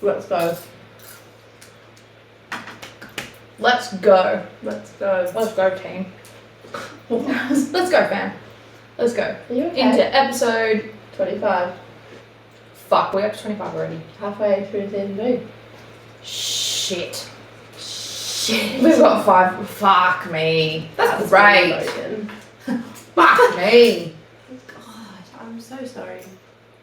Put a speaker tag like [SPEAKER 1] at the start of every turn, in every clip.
[SPEAKER 1] Let's go.
[SPEAKER 2] Let's go.
[SPEAKER 1] Let's go.
[SPEAKER 2] Let's go, team. Let's go, fam. Let's go.
[SPEAKER 1] Are you okay?
[SPEAKER 2] Into episode...
[SPEAKER 1] 25.
[SPEAKER 2] Fuck, we're up to 25 already.
[SPEAKER 1] Halfway through season 2.
[SPEAKER 2] Shit. We've got 5. Fuck me. That's great. Fuck me.
[SPEAKER 1] God, I'm so sorry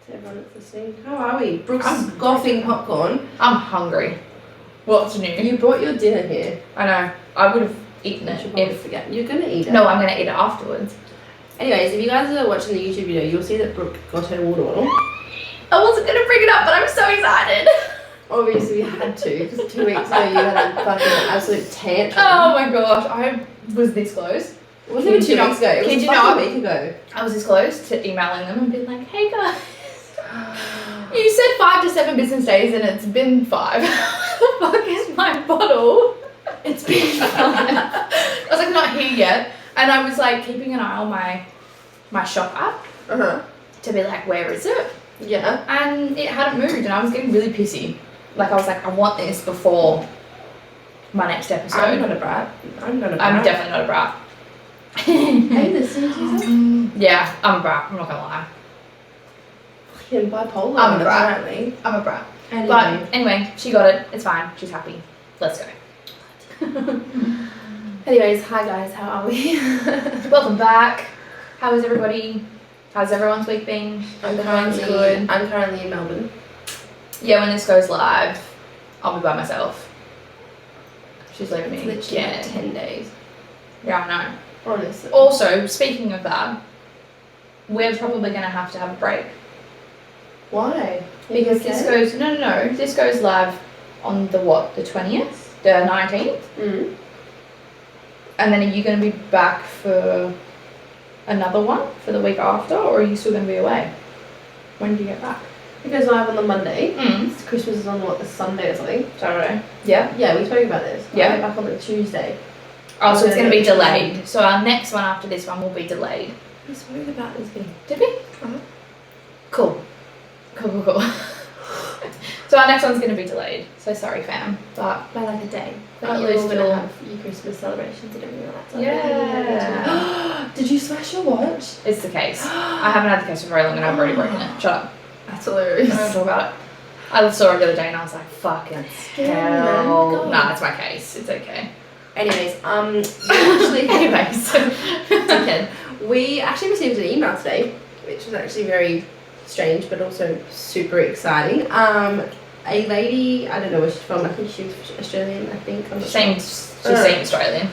[SPEAKER 1] to everyone that's listening. How are we? Brooke's scoffing popcorn.
[SPEAKER 2] I'm hungry. What's new?
[SPEAKER 1] You brought your dinner here.
[SPEAKER 2] I know. I would have eaten
[SPEAKER 1] I
[SPEAKER 2] it
[SPEAKER 1] should probably
[SPEAKER 2] if...
[SPEAKER 1] forget. You're going to eat it.
[SPEAKER 2] No, I'm going to eat it afterwards.
[SPEAKER 1] Anyways, if you guys are watching the YouTube video, you'll see that Brooke got her water bottle.
[SPEAKER 2] I wasn't going to bring it up, but I'm so excited.
[SPEAKER 1] Obviously, we had to, because 2 weeks ago you had a fucking absolute tantrum.
[SPEAKER 2] Oh my gosh, I was this close.
[SPEAKER 1] It wasn't even 2 weeks ago, it was a week ago.
[SPEAKER 2] I was this close to emailing them and being like, hey guys, you said 5 to 7 business days and it's been 5. Where the fuck is my bottle? It's been 5. I was like, not here yet. And I was like keeping an eye on my shop app to be like, where is it?
[SPEAKER 1] Yeah.
[SPEAKER 2] And it hadn't moved and I was getting really pissy. Like I was like, I want this before my next episode.
[SPEAKER 1] I'm not a brat. I'm
[SPEAKER 2] definitely not a brat.
[SPEAKER 1] Hey, listen to yourself.
[SPEAKER 2] Yeah, I'm a brat. I'm not gonna lie.
[SPEAKER 1] Fucking bipolar.
[SPEAKER 2] I'm a brat.
[SPEAKER 1] Apparently.
[SPEAKER 2] I'm a brat.
[SPEAKER 1] Anyway.
[SPEAKER 2] But anyway, she got it. It's fine. She's happy. Let's go.
[SPEAKER 1] Anyways, hi guys, how are we?
[SPEAKER 2] Welcome back. How is everybody? How's everyone's week been?
[SPEAKER 1] I'm
[SPEAKER 2] Everyone's good.
[SPEAKER 1] currently in Melbourne.
[SPEAKER 2] Yeah, when this goes live, I'll be by myself. She's leaving me
[SPEAKER 1] Literally
[SPEAKER 2] again.
[SPEAKER 1] like 10 days.
[SPEAKER 2] Yeah, I know.
[SPEAKER 1] Honestly.
[SPEAKER 2] Also, speaking of that, we're probably going to have a break.
[SPEAKER 1] Why?
[SPEAKER 2] Because this goes, no, this goes live on the what, the 20th? The 19th?
[SPEAKER 1] Mm.
[SPEAKER 2] And then are you going to be back for another one for the week after, or are you still going to be away? When do you get back?
[SPEAKER 1] It goes live on the Monday.
[SPEAKER 2] Mm.
[SPEAKER 1] Christmas is on what, the Sunday or something?
[SPEAKER 2] Saturday. Yeah.
[SPEAKER 1] Yeah, we spoke about this.
[SPEAKER 2] Yeah.
[SPEAKER 1] I get back on the Tuesday.
[SPEAKER 2] Oh, so it's going to be delayed. So our next one after this one will be delayed.
[SPEAKER 1] We spoke about this thing.
[SPEAKER 2] Did we?
[SPEAKER 1] Uh-huh.
[SPEAKER 2] Cool. So our next one's going to be delayed. So sorry, fam. But
[SPEAKER 1] By like a day.
[SPEAKER 2] But
[SPEAKER 1] But
[SPEAKER 2] at
[SPEAKER 1] you're
[SPEAKER 2] least
[SPEAKER 1] going to
[SPEAKER 2] you'll-
[SPEAKER 1] have your Christmas celebrations and everything like that.
[SPEAKER 2] Yeah.
[SPEAKER 1] Did you smash your watch?
[SPEAKER 2] it's the case. I haven't had the case for very long and I've already broken it. Shut up.
[SPEAKER 1] That's
[SPEAKER 2] I
[SPEAKER 1] hilarious.
[SPEAKER 2] don't talk about it. I saw it the other day and I was like, fucking hell.
[SPEAKER 1] God.
[SPEAKER 2] Nah, it's my case. It's okay.
[SPEAKER 1] Anyways, actually,
[SPEAKER 2] Anyways.
[SPEAKER 1] it's okay. We actually received an email today, which was actually very strange, but also super exciting. A lady, I don't know where she's from. I think she's Australian. I think. I'm not sure.
[SPEAKER 2] She's saying Australian.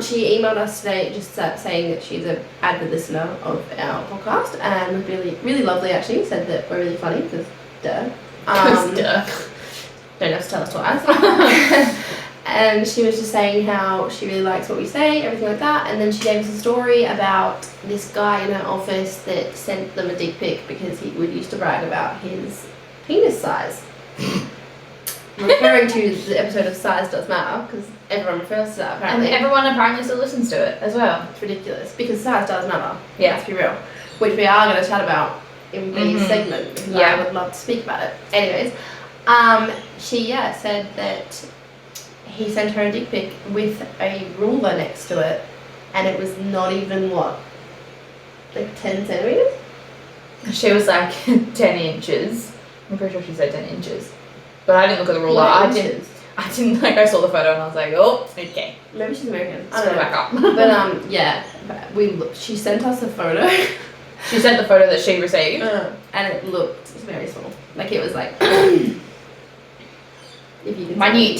[SPEAKER 1] She emailed us today just saying that she's an avid listener of our podcast and was really lovely actually. Said that we're really funny because duh.
[SPEAKER 2] Duh.
[SPEAKER 1] Don't have to tell us twice. And she was just saying how she really likes what we say, everything like that. And then she gave us a story about this guy in her office that sent them a dick pic because he would used to brag about his penis size. Referring to the episode of Size Does Matter, because everyone refers to that
[SPEAKER 2] And
[SPEAKER 1] apparently.
[SPEAKER 2] everyone apparently still listens to it as well.
[SPEAKER 1] It's ridiculous, because size does matter.
[SPEAKER 2] Yeah.
[SPEAKER 1] Let's be real. Which we are going to chat about in the
[SPEAKER 2] Mhm.
[SPEAKER 1] segment, because
[SPEAKER 2] Yeah.
[SPEAKER 1] I would love to speak about it. Anyways, she said that he sent her a dick pic with a ruler next to it, and it was not even, what, like 10 centimeters?
[SPEAKER 2] She was like 10 inches. I'm pretty sure she said 10 inches. But I didn't look at the ruler.
[SPEAKER 1] What
[SPEAKER 2] I
[SPEAKER 1] inches?
[SPEAKER 2] didn't, like, I saw the photo and I was like, oh, okay.
[SPEAKER 1] Maybe she's American. I
[SPEAKER 2] Let's
[SPEAKER 1] don't
[SPEAKER 2] go
[SPEAKER 1] know.
[SPEAKER 2] back up.
[SPEAKER 1] But yeah, she sent us a photo.
[SPEAKER 2] She sent the photo that she received.
[SPEAKER 1] And it looked very small. Like it was like, if you can
[SPEAKER 2] Minute.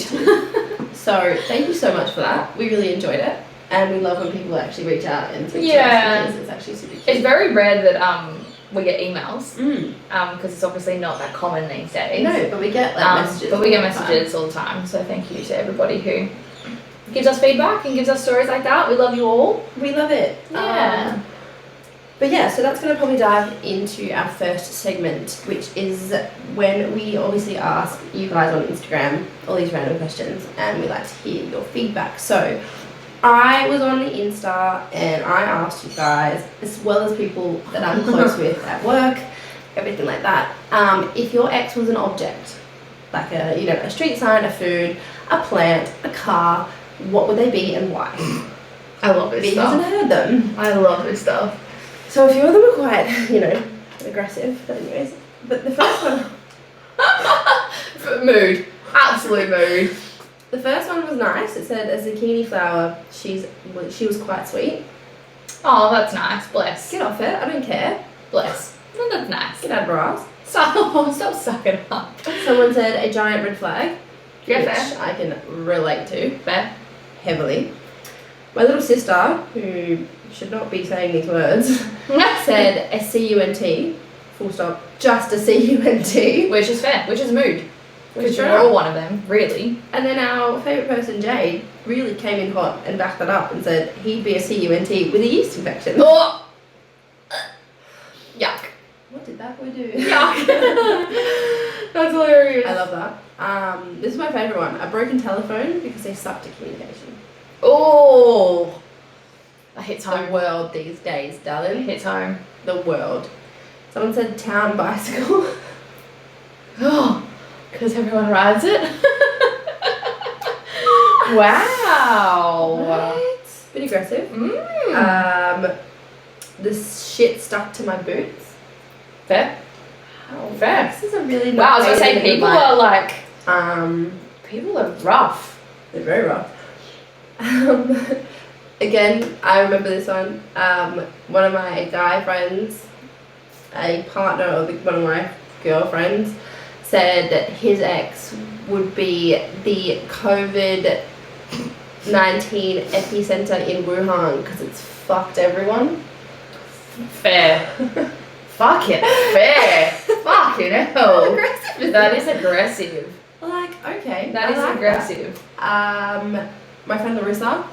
[SPEAKER 1] So thank you so much for that. We really enjoyed it. And we love when people actually reach out and speak to
[SPEAKER 2] Yeah.
[SPEAKER 1] us because it's actually super cute.
[SPEAKER 2] It's very rare that we get emails.
[SPEAKER 1] Mm.
[SPEAKER 2] Because it's obviously not that common these days.
[SPEAKER 1] No, but we get like messages.
[SPEAKER 2] But we get
[SPEAKER 1] all the time.
[SPEAKER 2] messages all the time. So thank you to everybody who gives us feedback and gives us stories like that. We love you all.
[SPEAKER 1] We love it.
[SPEAKER 2] Yeah.
[SPEAKER 1] But yeah, so that's going to probably dive into our first segment, which is when we obviously ask you guys on Instagram all these random questions and we like to hear your feedback. So I was on the Insta and I asked you guys, as well as people that I'm close with at work, everything like that, if your ex was an object, like a street sign, a food, a plant, a car, what would they be and why?
[SPEAKER 2] I love this
[SPEAKER 1] He
[SPEAKER 2] stuff.
[SPEAKER 1] hasn't heard them.
[SPEAKER 2] I love this stuff.
[SPEAKER 1] So a few of them are quite, aggressive, but anyways. But the first one...
[SPEAKER 2] Mood. Absolute mood.
[SPEAKER 1] The first one was nice. It said, a zucchini flower, she was quite sweet.
[SPEAKER 2] Oh, that's nice. Bless.
[SPEAKER 1] Get off it, I don't care.
[SPEAKER 2] Bless. Well, that's nice.
[SPEAKER 1] Get out of her ass.
[SPEAKER 2] Stop sucking up.
[SPEAKER 1] Someone said, a giant red flag.
[SPEAKER 2] Yeah,
[SPEAKER 1] which
[SPEAKER 2] fair.
[SPEAKER 1] I can relate to.
[SPEAKER 2] Fair.
[SPEAKER 1] Heavily. My little sister, who should not be saying these words, said a CUNT, full stop, just a CUNT.
[SPEAKER 2] Which is fair. Which is mood. Because
[SPEAKER 1] Sure.
[SPEAKER 2] you're all one of them, really.
[SPEAKER 1] And then our favourite person, Jade, really came in hot and backed that up and said he'd be a CUNT with a yeast infection.
[SPEAKER 2] Oh! Yuck.
[SPEAKER 1] What did that boy do?
[SPEAKER 2] Yuck. That's hilarious.
[SPEAKER 1] I love that. This is my favourite one. A broken telephone because they sucked at communication.
[SPEAKER 2] Oh! That hits
[SPEAKER 1] The
[SPEAKER 2] home.
[SPEAKER 1] world these days,
[SPEAKER 2] It
[SPEAKER 1] darling.
[SPEAKER 2] hits home.
[SPEAKER 1] The world. Someone said town bicycle.
[SPEAKER 2] Oh, because everyone rides it. Wow.
[SPEAKER 1] What? Bit aggressive.
[SPEAKER 2] Mm.
[SPEAKER 1] This shit stuck to my boots.
[SPEAKER 2] Fair.
[SPEAKER 1] How?
[SPEAKER 2] Fair.
[SPEAKER 1] This is a really
[SPEAKER 2] Wow, I was gonna say people are like, people are rough.
[SPEAKER 1] They're very rough. Again, I remember this one. One of my guy friends, a partner of one of my girlfriends, said that his ex would be the COVID-19 epicenter in Wuhan because it's fucked everyone.
[SPEAKER 2] Fair. Fuck it. Fair. Fucking hell.
[SPEAKER 1] How aggressive is
[SPEAKER 2] That is aggressive.
[SPEAKER 1] Like, okay.
[SPEAKER 2] That
[SPEAKER 1] I
[SPEAKER 2] is
[SPEAKER 1] like
[SPEAKER 2] aggressive.
[SPEAKER 1] that. My friend Larissa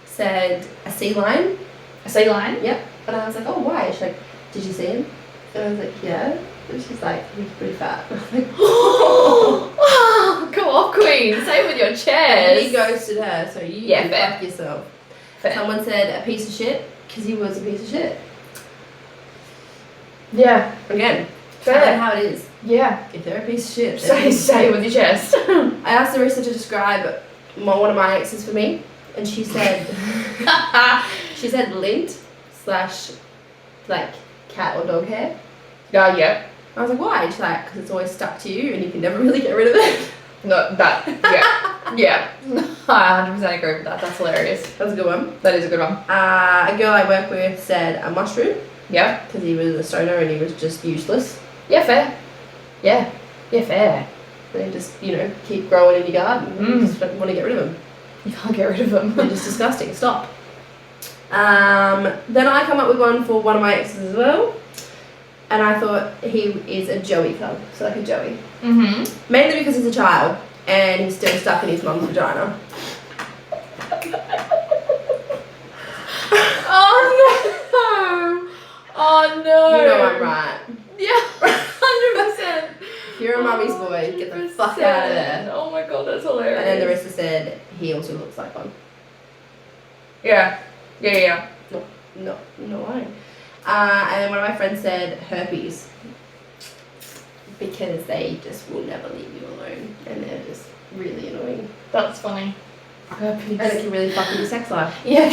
[SPEAKER 1] said a sea lion.
[SPEAKER 2] A sea lion?
[SPEAKER 1] Yep. And I was like, oh, why? She's like, did you see him? And I was like, yeah. And she's like, he's pretty fat. And I was like,
[SPEAKER 2] Oh, come on, queen. Say it with your
[SPEAKER 1] and
[SPEAKER 2] chest.
[SPEAKER 1] he ghosted her, so you
[SPEAKER 2] Yeah,
[SPEAKER 1] can
[SPEAKER 2] fair.
[SPEAKER 1] fuck yourself.
[SPEAKER 2] Fair.
[SPEAKER 1] Someone said a piece of shit because he was a piece of shit.
[SPEAKER 2] Yeah.
[SPEAKER 1] Again,
[SPEAKER 2] Fair.
[SPEAKER 1] tell it how it is.
[SPEAKER 2] Yeah.
[SPEAKER 1] If they're a piece of shit, they're a
[SPEAKER 2] Say
[SPEAKER 1] piece of
[SPEAKER 2] it
[SPEAKER 1] shit.
[SPEAKER 2] with your chest.
[SPEAKER 1] I asked Larissa to describe one of my exes for me, and she said lint / like cat or dog hair.
[SPEAKER 2] Yeah.
[SPEAKER 1] I was like, why? And she's like, because it's always stuck to you and you can never really get rid of it.
[SPEAKER 2] No, that. Yeah. I 100% agree with that. That's hilarious.
[SPEAKER 1] That's a good one.
[SPEAKER 2] That is a good one.
[SPEAKER 1] A girl I work with said a mushroom
[SPEAKER 2] Yeah.
[SPEAKER 1] because he was a stoner and he was just useless.
[SPEAKER 2] Yeah, fair. Yeah, fair.
[SPEAKER 1] They just, keep growing in your garden. You just don't want to get rid of them.
[SPEAKER 2] You can't get rid of them.
[SPEAKER 1] They're just disgusting. Stop. Then I come up with one for one of my exes as well. And I thought he is a Joey cub. So like a Joey.
[SPEAKER 2] Mm-hmm.
[SPEAKER 1] Mainly because he's a child and he's still stuck in his mum's vagina.
[SPEAKER 2] Oh no!
[SPEAKER 1] You know I'm right.
[SPEAKER 2] Yeah, 100%.
[SPEAKER 1] If you're a mummy's boy, get the fuck out of there.
[SPEAKER 2] Oh my god, that's hilarious.
[SPEAKER 1] And then Larissa said he also looks like one.
[SPEAKER 2] Yeah.
[SPEAKER 1] No lying. And then one of my friends said herpes. Because they just will never leave you alone. And they're just really annoying.
[SPEAKER 2] That's funny. Herpes.
[SPEAKER 1] And it can really fuck with your sex life.
[SPEAKER 2] Yeah.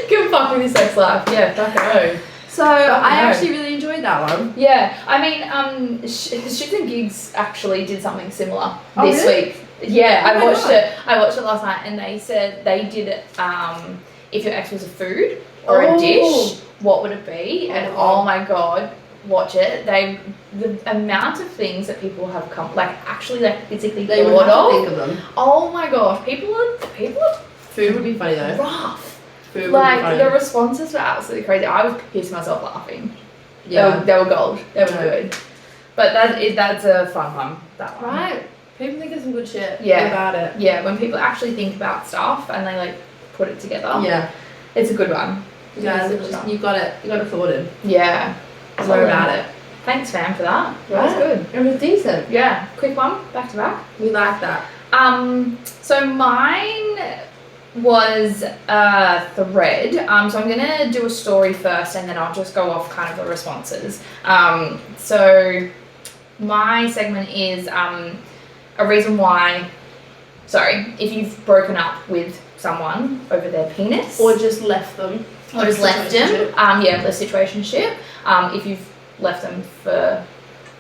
[SPEAKER 2] Can fuck with your sex life. Yeah, fuck no.
[SPEAKER 1] So I actually really enjoyed that one.
[SPEAKER 2] Yeah, I mean, Shits and Gigs actually did something similar
[SPEAKER 1] Oh,
[SPEAKER 2] this
[SPEAKER 1] really?
[SPEAKER 2] week. Yeah,
[SPEAKER 1] Oh
[SPEAKER 2] I
[SPEAKER 1] my
[SPEAKER 2] watched
[SPEAKER 1] God.
[SPEAKER 2] it. I watched it last night, and they said they did if your ex was a food or a dish, what would it be? And oh my god, watch it. The amount of things that people have come actually physically
[SPEAKER 1] They would
[SPEAKER 2] thought
[SPEAKER 1] have to
[SPEAKER 2] of.
[SPEAKER 1] think of them.
[SPEAKER 2] Oh my gosh, people are
[SPEAKER 1] Food would be funny though.
[SPEAKER 2] rough.
[SPEAKER 1] Food would be funny.
[SPEAKER 2] The responses were absolutely crazy. I was pissing myself laughing.
[SPEAKER 1] Yeah.
[SPEAKER 2] They were gold. They were
[SPEAKER 1] Right.
[SPEAKER 2] good. But that's a fun one. That one.
[SPEAKER 1] Right. People think of some good shit
[SPEAKER 2] Yeah.
[SPEAKER 1] about it.
[SPEAKER 2] Yeah, when people actually think about stuff and they put it together.
[SPEAKER 1] Yeah.
[SPEAKER 2] It's a good one.
[SPEAKER 1] You guys,
[SPEAKER 2] It's a good one.
[SPEAKER 1] you got it sorted.
[SPEAKER 2] Yeah.
[SPEAKER 1] It's all about it.
[SPEAKER 2] Thanks, fam, for that. That was
[SPEAKER 1] Right.
[SPEAKER 2] good.
[SPEAKER 1] It was decent.
[SPEAKER 2] Yeah. Quick one, back to back.
[SPEAKER 1] We like that.
[SPEAKER 2] So mine was a thread. So I'm gonna do a story first, and then I'll just go off kind of the responses. So My segment is a reason why. Sorry, if you've broken up with someone over their penis,
[SPEAKER 1] Or just left them.
[SPEAKER 2] or just left them, the situationship. If you've left them for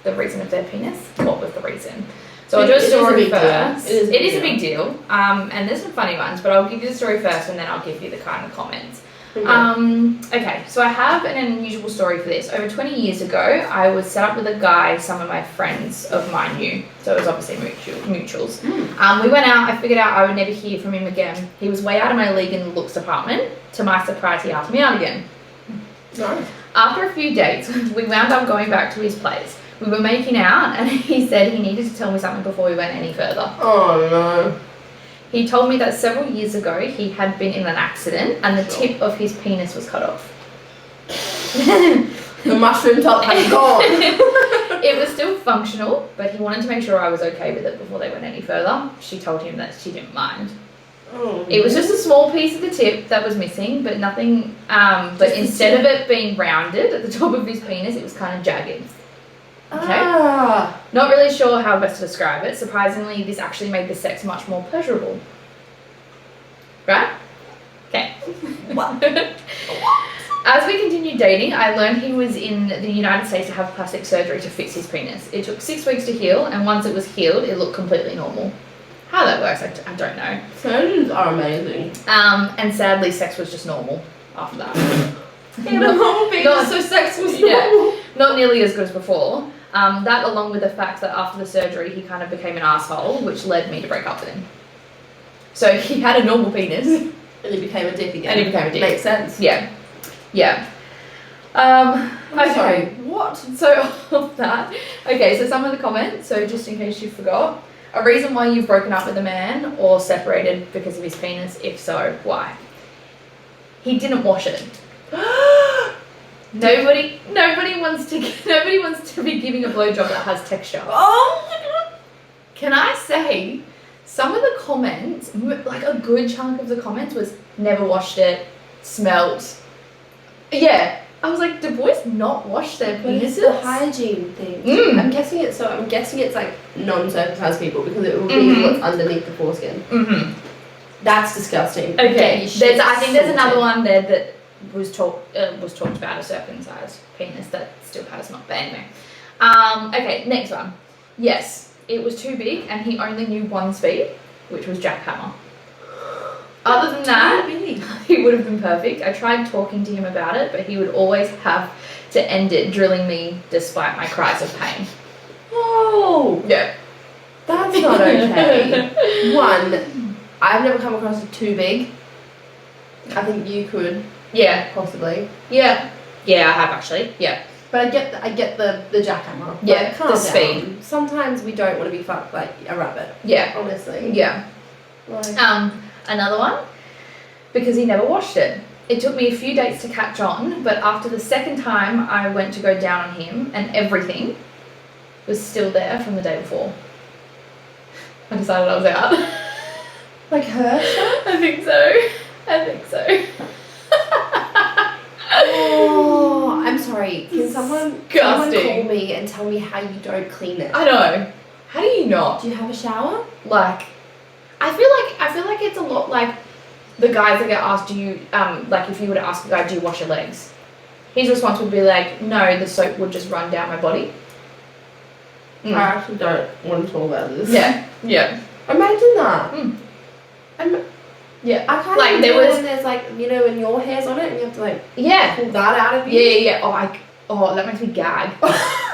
[SPEAKER 2] the reason of their penis, what was the reason? So I'll do a story first. It is a big deal. And there's some funny ones, but I'll give you the story first and then I'll give you the kind of comments. Okay, so I have an unusual story for this. Over 20 years ago, I was set up with a guy some of my friends of mine knew. So it was obviously mutuals. We went out, I figured out I would never hear from him again. He was way out of my league in the looks department. To my surprise, he asked me out again.
[SPEAKER 1] Nice.
[SPEAKER 2] After a few dates, we wound up going back to his place. We were making out and he said he needed to tell me something before we went any further.
[SPEAKER 1] Oh no.
[SPEAKER 2] He told me that several years ago he had been in an accident and the tip of his penis was cut off.
[SPEAKER 1] The mushroom top had gone.
[SPEAKER 2] It was still functional, but he wanted to make sure I was okay with it before they went any further. She told him that she didn't mind.
[SPEAKER 1] Oh,
[SPEAKER 2] it was just a small piece of the tip that was missing, but nothing, but instead of it being rounded at the top of his penis, it was kind of jagged. Okay. Not really sure how best to describe it. Surprisingly, this actually made the sex much more pleasurable. Right? Okay.
[SPEAKER 1] What?
[SPEAKER 2] As we continued dating, I learned he was in the United States to have plastic surgery to fix his penis. It took 6 weeks to heal, and once it was healed, it looked completely normal. How that works, I don't know.
[SPEAKER 1] Surgeons are amazing.
[SPEAKER 2] And sadly, sex was just normal after that.
[SPEAKER 1] So sex was normal.
[SPEAKER 2] Not nearly as good as before. That along with the fact that after the surgery he kind of became an asshole, which led me to break up with him. So he had a normal penis.
[SPEAKER 1] And he became a dick again. Makes sense.
[SPEAKER 2] Yeah. Okay.
[SPEAKER 1] Sorry, what?
[SPEAKER 2] So of that. Okay, so some of the comments, so just in case you forgot. A reason why you've broken up with a man or separated because of his penis, if so, why? He didn't wash it. Nobody wants to be giving a blowjob that has texture.
[SPEAKER 1] Oh my god.
[SPEAKER 2] Can I say, some of the comments, like a good chunk of the comments was never washed it, smelt. Yeah, I was like, do boys not wash their penises?
[SPEAKER 1] But it's the hygiene thing. I'm guessing it's like non-circumcised people because it will be what's underneath the foreskin. That's disgusting.
[SPEAKER 2] Okay, I think there's another one there that was talked about a circumcised penis that still has not. But anyway, okay, next one. Yes, it was too big, and he only knew one speed, which was jackhammer. Other than that, he would have been perfect. I tried talking to him about it, but he would always have to end it drilling me despite my cries of pain.
[SPEAKER 1] Oh,
[SPEAKER 2] yeah,
[SPEAKER 1] that's not okay. One, I've never come across a too big. I think you could.
[SPEAKER 2] Yeah,
[SPEAKER 1] possibly.
[SPEAKER 2] Yeah, I have actually. Yeah,
[SPEAKER 1] but I get the jackhammer.
[SPEAKER 2] Yeah,
[SPEAKER 1] like,
[SPEAKER 2] the speed.
[SPEAKER 1] Sometimes we don't want to be fucked like a rabbit.
[SPEAKER 2] Yeah,
[SPEAKER 1] honestly.
[SPEAKER 2] Yeah.
[SPEAKER 1] Like.
[SPEAKER 2] Another one, because he never washed it. It took me a few dates to catch on, but after the second time I went to go down on him, and everything was still there from the day before. I decided I was out.
[SPEAKER 1] Like her?
[SPEAKER 2] I think so.
[SPEAKER 1] Oh, I'm sorry. Can someone call me and tell me how you don't clean it?
[SPEAKER 2] I know. How do you not?
[SPEAKER 1] Do you have a shower?
[SPEAKER 2] Like, I feel like it's a lot like the guys that get asked, do you like if you were to ask a guy, do you wash your legs? His response would be like, no, the soap would just run down my body.
[SPEAKER 1] I actually don't want to talk about this.
[SPEAKER 2] Yeah.
[SPEAKER 1] Imagine that.
[SPEAKER 2] Yeah.
[SPEAKER 1] I can't
[SPEAKER 2] like
[SPEAKER 1] there was when there's like, you know, when your hair's on it and you have to like pull that out of you.
[SPEAKER 2] Yeah. Oh, that makes me gag.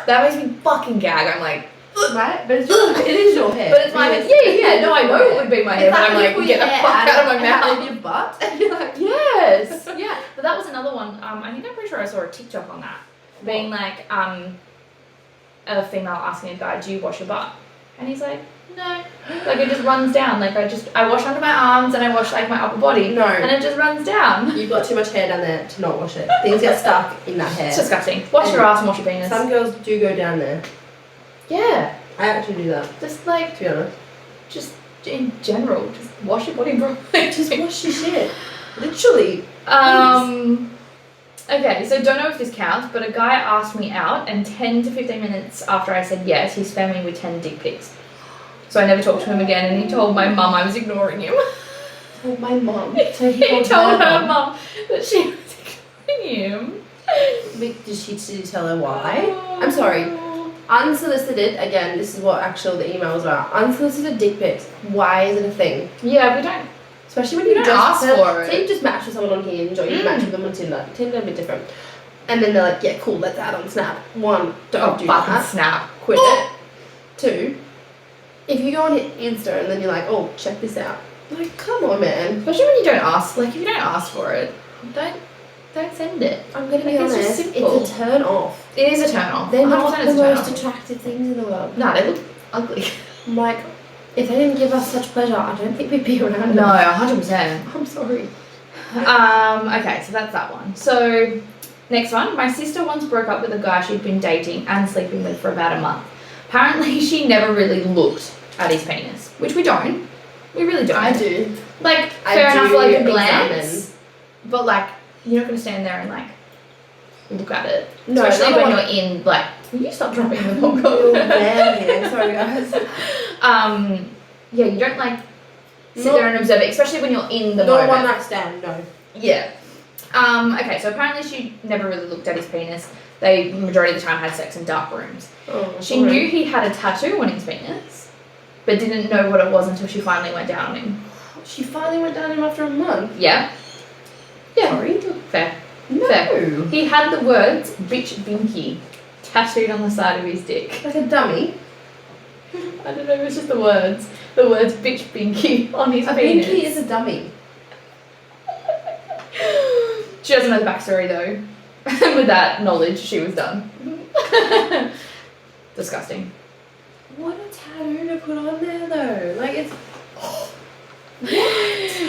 [SPEAKER 2] That makes me fucking gag. I'm like,
[SPEAKER 1] right? But it is your hair.
[SPEAKER 2] But it's my hair. Yeah. No, I know it would be my hair, but I'm like, get the fuck out of my mouth.
[SPEAKER 1] Out of your butt. And you're like,
[SPEAKER 2] yes. Yeah. But that was another one. I think I'm pretty sure I saw a TikTok on that. Being like, a female asking a guy, do you wash your butt? And he's like, no. Like it just runs down. Like I wash under my arms and I wash like my upper body.
[SPEAKER 1] No.
[SPEAKER 2] And it just runs down.
[SPEAKER 1] You've got too much hair down there to not wash it. Things get stuck in that hair.
[SPEAKER 2] It's disgusting. Wash your ass and wash your penis.
[SPEAKER 1] Some girls do go down there.
[SPEAKER 2] Yeah.
[SPEAKER 1] I actually do that.
[SPEAKER 2] Just like,
[SPEAKER 1] to be honest.
[SPEAKER 2] Just in general, just wash your body properly.
[SPEAKER 1] Just wash your shit. Literally.
[SPEAKER 2] Okay, so don't know if this counts, but a guy asked me out, and 10 to 15 minutes after I said yes, he spammed me with 10 dick pics. So I never talked to him again, and he told my mum I was ignoring him.
[SPEAKER 1] Told my mum. So
[SPEAKER 2] He told her mum that she was ignoring him.
[SPEAKER 1] Did she tell her why? I'm sorry. Unsolicited, again, this is what actually the email was about. Unsolicited dick pics. Why is it a thing?
[SPEAKER 2] Yeah, we don't.
[SPEAKER 1] Especially when
[SPEAKER 2] You
[SPEAKER 1] you
[SPEAKER 2] don't
[SPEAKER 1] just
[SPEAKER 2] ask for it.
[SPEAKER 1] Say you just match with someone on Hinge or you match with them on Tinder. Tinder a bit different. And then they're like, yeah, cool, let's add on Snap. 1, don't do
[SPEAKER 2] fucking
[SPEAKER 1] that.
[SPEAKER 2] Snap.
[SPEAKER 1] Quit it. 2, if you go on Insta and then you're like, oh, check this out. Like, come on, man.
[SPEAKER 2] Especially when you don't ask. Like, if you don't ask for it, don't send it.
[SPEAKER 1] I'm gonna be
[SPEAKER 2] Like, it's
[SPEAKER 1] honest,
[SPEAKER 2] just simple.
[SPEAKER 1] it's a turn off.
[SPEAKER 2] It is a turn off.
[SPEAKER 1] They're not
[SPEAKER 2] 100%
[SPEAKER 1] the
[SPEAKER 2] it's a turn
[SPEAKER 1] most
[SPEAKER 2] off.
[SPEAKER 1] attractive things in the world.
[SPEAKER 2] No, they look ugly.
[SPEAKER 1] I'm like, if they didn't give us such pleasure, I don't think we'd be around
[SPEAKER 2] No,
[SPEAKER 1] them.
[SPEAKER 2] 100%.
[SPEAKER 1] I'm sorry.
[SPEAKER 2] Okay, so that's that one. So, next one. My sister once broke up with a guy she'd been dating and sleeping with for about a month. Apparently, she never really looked at his penis, which we don't. We really don't.
[SPEAKER 1] I do.
[SPEAKER 2] Like,
[SPEAKER 1] I
[SPEAKER 2] fair enough,
[SPEAKER 1] do
[SPEAKER 2] like a
[SPEAKER 1] examine.
[SPEAKER 2] glance. But, like, you're not going to stand there and, like, look at it.
[SPEAKER 1] No,
[SPEAKER 2] especially
[SPEAKER 1] not
[SPEAKER 2] when
[SPEAKER 1] like-
[SPEAKER 2] you're in, like, will you stop dropping the
[SPEAKER 1] Oh,
[SPEAKER 2] popcorn?
[SPEAKER 1] man, sorry guys.
[SPEAKER 2] Yeah, you don't, like, sit
[SPEAKER 1] Not-
[SPEAKER 2] there and observe it, especially when you're in the
[SPEAKER 1] Not a
[SPEAKER 2] moment.
[SPEAKER 1] one night stand, no.
[SPEAKER 2] Yeah. Okay, so apparently she never really looked at his penis. They, majority of the time, had sex in dark rooms.
[SPEAKER 1] Oh,
[SPEAKER 2] She knew he had a tattoo on his penis, but didn't know what it was until she finally went down on him.
[SPEAKER 1] She finally went down him after a month.
[SPEAKER 2] Yeah. Yeah.
[SPEAKER 1] Sorry.
[SPEAKER 2] Fair.
[SPEAKER 1] No.
[SPEAKER 2] Fair. He had the words "bitch binky" tattooed on the side of his dick.
[SPEAKER 1] Like a dummy.
[SPEAKER 2] I don't know if it's just the words. The words "bitch binky" on his
[SPEAKER 1] A
[SPEAKER 2] penis.
[SPEAKER 1] binky is a dummy.
[SPEAKER 2] She doesn't know the backstory though. With that knowledge, she was done. Disgusting.
[SPEAKER 1] What a tattoo to put on there though. Like it's.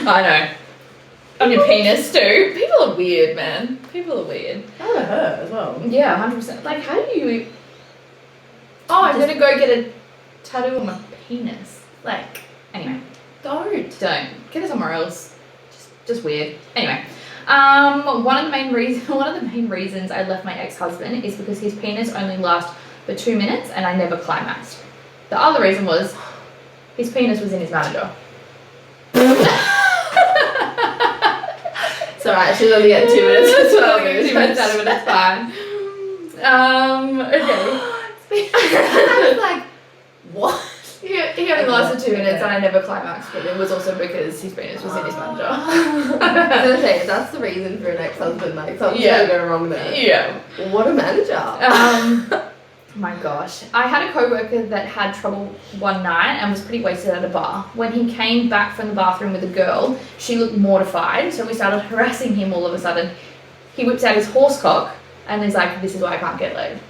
[SPEAKER 2] I know. On your penis too. People are weird, man. People are weird.
[SPEAKER 1] That would hurt as well.
[SPEAKER 2] Yeah, 100%. Like, how do you... Oh, I'm gonna go get a tattoo on my penis. Like, anyway.
[SPEAKER 1] Don't.
[SPEAKER 2] Don't. Get it somewhere else. Just weird. Anyway. One of the main reasons I left my ex-husband is because his penis only lasts for 2 minutes and I never climaxed. The other reason was his penis was in his manager.
[SPEAKER 1] It's alright, she's only getting 2 minutes as well.
[SPEAKER 2] 2 minutes out of it, it's fine. Okay.
[SPEAKER 1] I was like, what?
[SPEAKER 2] He only lasted 2 minutes and I never climaxed, but it was also because his penis was in his manager.
[SPEAKER 1] I was gonna say, that's the reason for an ex-husband, like something's
[SPEAKER 2] Yeah.
[SPEAKER 1] gonna go wrong there.
[SPEAKER 2] Yeah.
[SPEAKER 1] What a manager.
[SPEAKER 2] My gosh. I had a co-worker that had trouble one night and was pretty wasted at a bar. When he came back from the bathroom with a girl, she looked mortified, so we started harassing him all of a sudden. He whips out his horse cock and is like, this is why I can't get laid.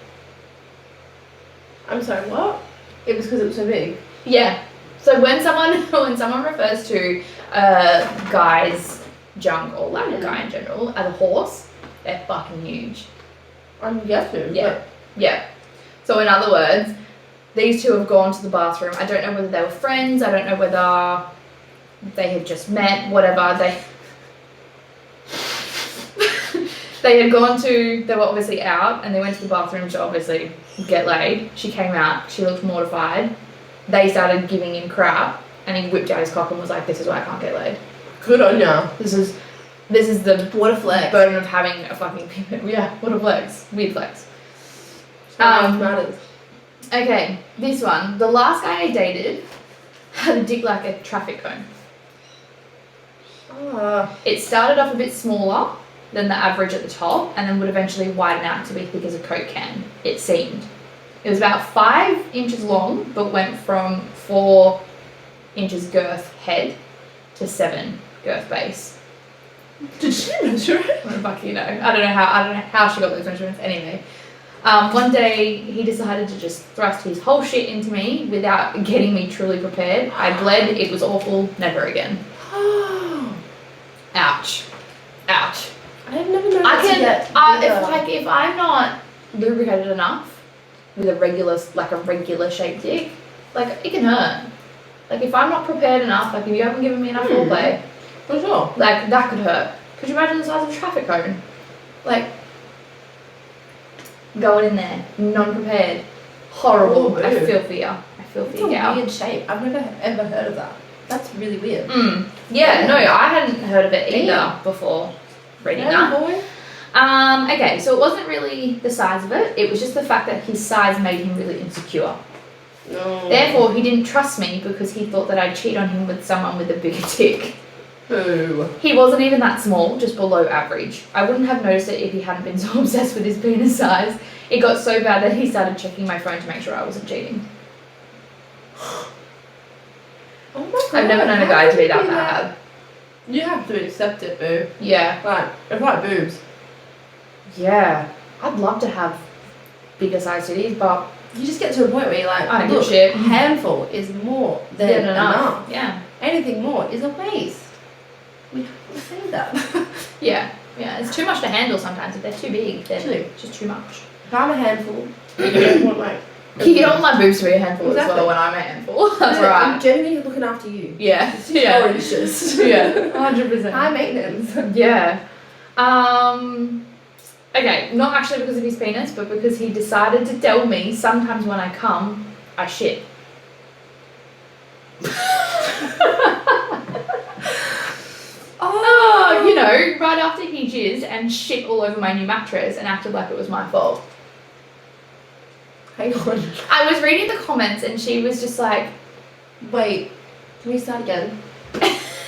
[SPEAKER 1] I'm sorry, what? It was because it was so big.
[SPEAKER 2] Yeah. So when someone refers to a guy's junk or like a guy in general as a horse, they're fucking huge.
[SPEAKER 1] I'm guessing.
[SPEAKER 2] Yeah. Yeah. So in other words, these two have gone to the bathroom. I don't know whether they were friends. I don't know whether they had just met. Whatever they had gone to. They were obviously out, and they went to the bathroom to obviously get laid. She came out. She looked mortified. They started giving him crap, and he whipped out his cock and was like, "This is why I can't get laid.
[SPEAKER 1] Good on ya.
[SPEAKER 2] This is the
[SPEAKER 1] What a flex.
[SPEAKER 2] burden of having a fucking yeah. What a flex. Weird flex."
[SPEAKER 1] Matters.
[SPEAKER 2] Okay, this one. The last guy I dated had a dick like a traffic cone. It started off a bit smaller than the average at the top and then would eventually widen out to be thick as a Coke can, it seemed. It was about 5 inches long, but went from 4 inches girth head to 7 girth base.
[SPEAKER 1] Did she measure it?
[SPEAKER 2] What the fuck, you know? I don't know how she got those measurements anyway. One day he decided to just thrust his whole shit into me without getting me truly prepared. I bled, it was awful, never again. Ouch. Ouch.
[SPEAKER 1] I've never known
[SPEAKER 2] I
[SPEAKER 1] that to get
[SPEAKER 2] if I'm not lubricated enough with a regular shaped dick, like it can hurt. Like if I'm not prepared enough, like if you haven't given me enough foreplay,
[SPEAKER 1] For sure.
[SPEAKER 2] like that could hurt. Could you imagine the size of a traffic cone? Like going in there, non-prepared. Horrible.
[SPEAKER 1] Oh,
[SPEAKER 2] I
[SPEAKER 1] ew.
[SPEAKER 2] feel fear.
[SPEAKER 1] It's a weird shape. I've never ever heard of that. That's really weird.
[SPEAKER 2] Yeah, no, I hadn't heard of it either before reading that.
[SPEAKER 1] Boy.
[SPEAKER 2] Okay, so it wasn't really the size of it. It was just the fact that his size made him really insecure.
[SPEAKER 1] No.
[SPEAKER 2] Therefore, he didn't trust me because he thought that I'd cheat on him with someone with a bigger dick.
[SPEAKER 1] Boo.
[SPEAKER 2] He wasn't even that small, just below average. I wouldn't have noticed it if he hadn't been so obsessed with his penis size. It got so bad that he started checking my phone to make sure I wasn't cheating.
[SPEAKER 1] Oh my god.
[SPEAKER 2] I've never known a guy to be that bad.
[SPEAKER 1] You have to accept it, boo.
[SPEAKER 2] Yeah.
[SPEAKER 1] Right. It's like boobs.
[SPEAKER 2] Yeah. I'd love to have bigger size titties, but
[SPEAKER 1] You just get to a point where you're like,
[SPEAKER 2] I don't give a
[SPEAKER 1] look,
[SPEAKER 2] shit.
[SPEAKER 1] handful is more than enough.
[SPEAKER 2] Yeah.
[SPEAKER 1] Anything more is a waste. We have to say that.
[SPEAKER 2] Yeah. Yeah. It's too much to handle sometimes. If they're too big, they're
[SPEAKER 1] True.
[SPEAKER 2] just too much.
[SPEAKER 1] If I'm a handful, you don't want like.
[SPEAKER 2] You don't want my boobs to be a handful as
[SPEAKER 1] Exactly.
[SPEAKER 2] well when I'm a handful. That's
[SPEAKER 1] No, I'm
[SPEAKER 2] right.
[SPEAKER 1] genuinely looking after you.
[SPEAKER 2] Yeah.
[SPEAKER 1] It's
[SPEAKER 2] Yeah.
[SPEAKER 1] delicious.
[SPEAKER 2] Yeah. 100%.
[SPEAKER 1] High maintenance.
[SPEAKER 2] Yeah. Okay, not actually because of his penis, but because he decided to tell me sometimes when I come, I shit. Oh, you know, right after he jizzed and shit all over my new mattress and acted like it was my fault.
[SPEAKER 1] Hang on.
[SPEAKER 2] I was reading the comments and she was just like,
[SPEAKER 1] Wait, can we start again?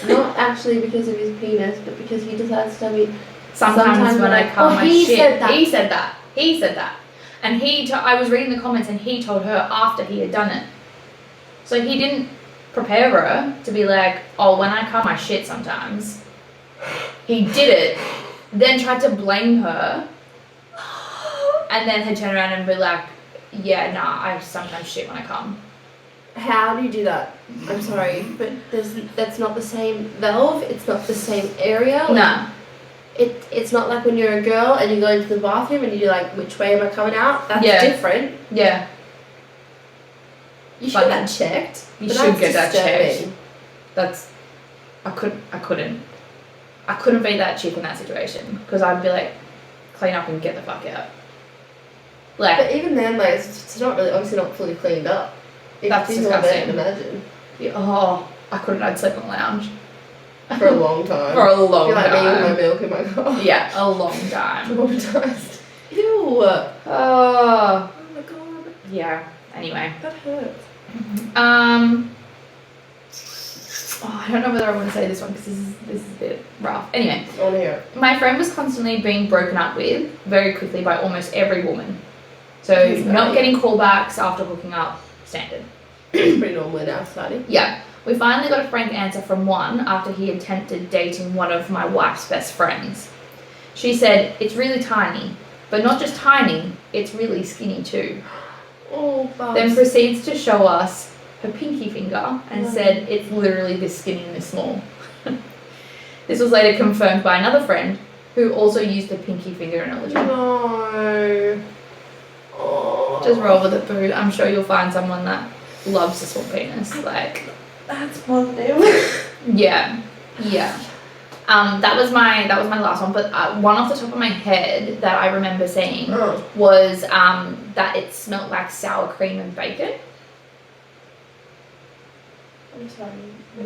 [SPEAKER 1] Not actually because of his penis, but because he decides to tell me.
[SPEAKER 2] sometimes when I come, I
[SPEAKER 1] he
[SPEAKER 2] shit.
[SPEAKER 1] said that.
[SPEAKER 2] He said that. He said that. And I was reading the comments and he told her after he had done it. So he didn't prepare her to be like, oh, when I come, I shit sometimes. He did it, then tried to blame her, and then had turned around and be like, yeah, nah, I sometimes shit when I come.
[SPEAKER 1] How do you do that? I'm sorry, but that's not the same valve. It's not the same area. Like,
[SPEAKER 2] Nah.
[SPEAKER 1] It's not like when you're a girl and you go into the bathroom and you're like, which way am I coming out? That's
[SPEAKER 2] Yeah.
[SPEAKER 1] different.
[SPEAKER 2] Yeah.
[SPEAKER 1] You should
[SPEAKER 2] But
[SPEAKER 1] get that checked.
[SPEAKER 2] You
[SPEAKER 1] But
[SPEAKER 2] should
[SPEAKER 1] that's
[SPEAKER 2] get that
[SPEAKER 1] disturbing.
[SPEAKER 2] checked. I couldn't be that chick in that situation because I'd be like, clean up and get the fuck out. Like,
[SPEAKER 1] But even then, like, it's not really, obviously not fully cleaned up. If
[SPEAKER 2] That's
[SPEAKER 1] you know
[SPEAKER 2] disgusting.
[SPEAKER 1] imagine.
[SPEAKER 2] I couldn't. I'd sleep on the lounge
[SPEAKER 1] For a long time.
[SPEAKER 2] for a long
[SPEAKER 1] You're like me with my
[SPEAKER 2] time.
[SPEAKER 1] milk in my car.
[SPEAKER 2] Yeah, a long time.
[SPEAKER 1] Traumatized. Ew.
[SPEAKER 2] Oh,
[SPEAKER 1] Oh my god.
[SPEAKER 2] yeah. Anyway,
[SPEAKER 1] That hurts.
[SPEAKER 2] I don't know whether I want to say this one because this is a bit rough. Anyway,
[SPEAKER 1] I want to hear it.
[SPEAKER 2] my friend was constantly being broken up with very quickly by almost every woman. So
[SPEAKER 1] He's
[SPEAKER 2] not
[SPEAKER 1] right.
[SPEAKER 2] getting callbacks after hooking up, standard.
[SPEAKER 1] It's pretty normal in our society.
[SPEAKER 2] Yeah. We finally got a frank answer from one after he attempted dating one of my wife's best friends. She said, it's really tiny, but not just tiny, it's really skinny too.
[SPEAKER 1] Oh, but
[SPEAKER 2] Then proceeds to show us her pinky finger and
[SPEAKER 1] Wow.
[SPEAKER 2] said it's literally this skinny and this small. This was later confirmed by another friend who also used the pinky finger analogy.
[SPEAKER 1] no. Oh.
[SPEAKER 2] Just roll with it, boo. I'm sure you'll find someone that loves a small penis. Like,
[SPEAKER 1] That's positive.
[SPEAKER 2] yeah. That was my last one. But one off the top of my head that I remember seeing
[SPEAKER 1] Oh.
[SPEAKER 2] was that it smelled like sour cream and bacon.
[SPEAKER 1] I'm sorry.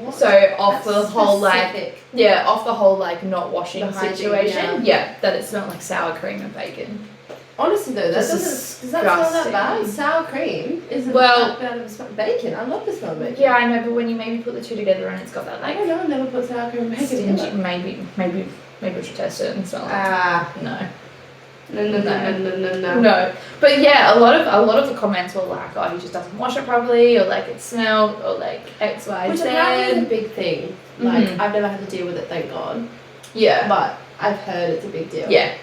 [SPEAKER 1] What?
[SPEAKER 2] So off
[SPEAKER 1] That's
[SPEAKER 2] the whole
[SPEAKER 1] specific.
[SPEAKER 2] off the whole not washing
[SPEAKER 1] The hygiene,
[SPEAKER 2] situation. Yeah, that it smelled like sour cream and bacon.
[SPEAKER 1] Honestly though, that
[SPEAKER 2] Just
[SPEAKER 1] does that smell that
[SPEAKER 2] disgusting.
[SPEAKER 1] bad? Sour cream isn't
[SPEAKER 2] Well-
[SPEAKER 1] that bad of a smell. Bacon. I love the smell of bacon.
[SPEAKER 2] Yeah, I know, but when you maybe put the two together and it's got that
[SPEAKER 1] I
[SPEAKER 2] like
[SPEAKER 1] don't know. I've never put sour cream and bacon
[SPEAKER 2] stingy,
[SPEAKER 1] together.
[SPEAKER 2] maybe we should test it and smell it.
[SPEAKER 1] Ah.
[SPEAKER 2] No.
[SPEAKER 1] No.
[SPEAKER 2] No, but yeah, a lot of the comments were like, oh, he just doesn't wash it properly, or like it smelled, or like X, Y,
[SPEAKER 1] Which
[SPEAKER 2] Z.
[SPEAKER 1] apparently is a big thing. Like
[SPEAKER 2] Mhm.
[SPEAKER 1] I've never had to deal with it, thank God.
[SPEAKER 2] Yeah,
[SPEAKER 1] But I've heard it's a big deal.
[SPEAKER 2] yeah,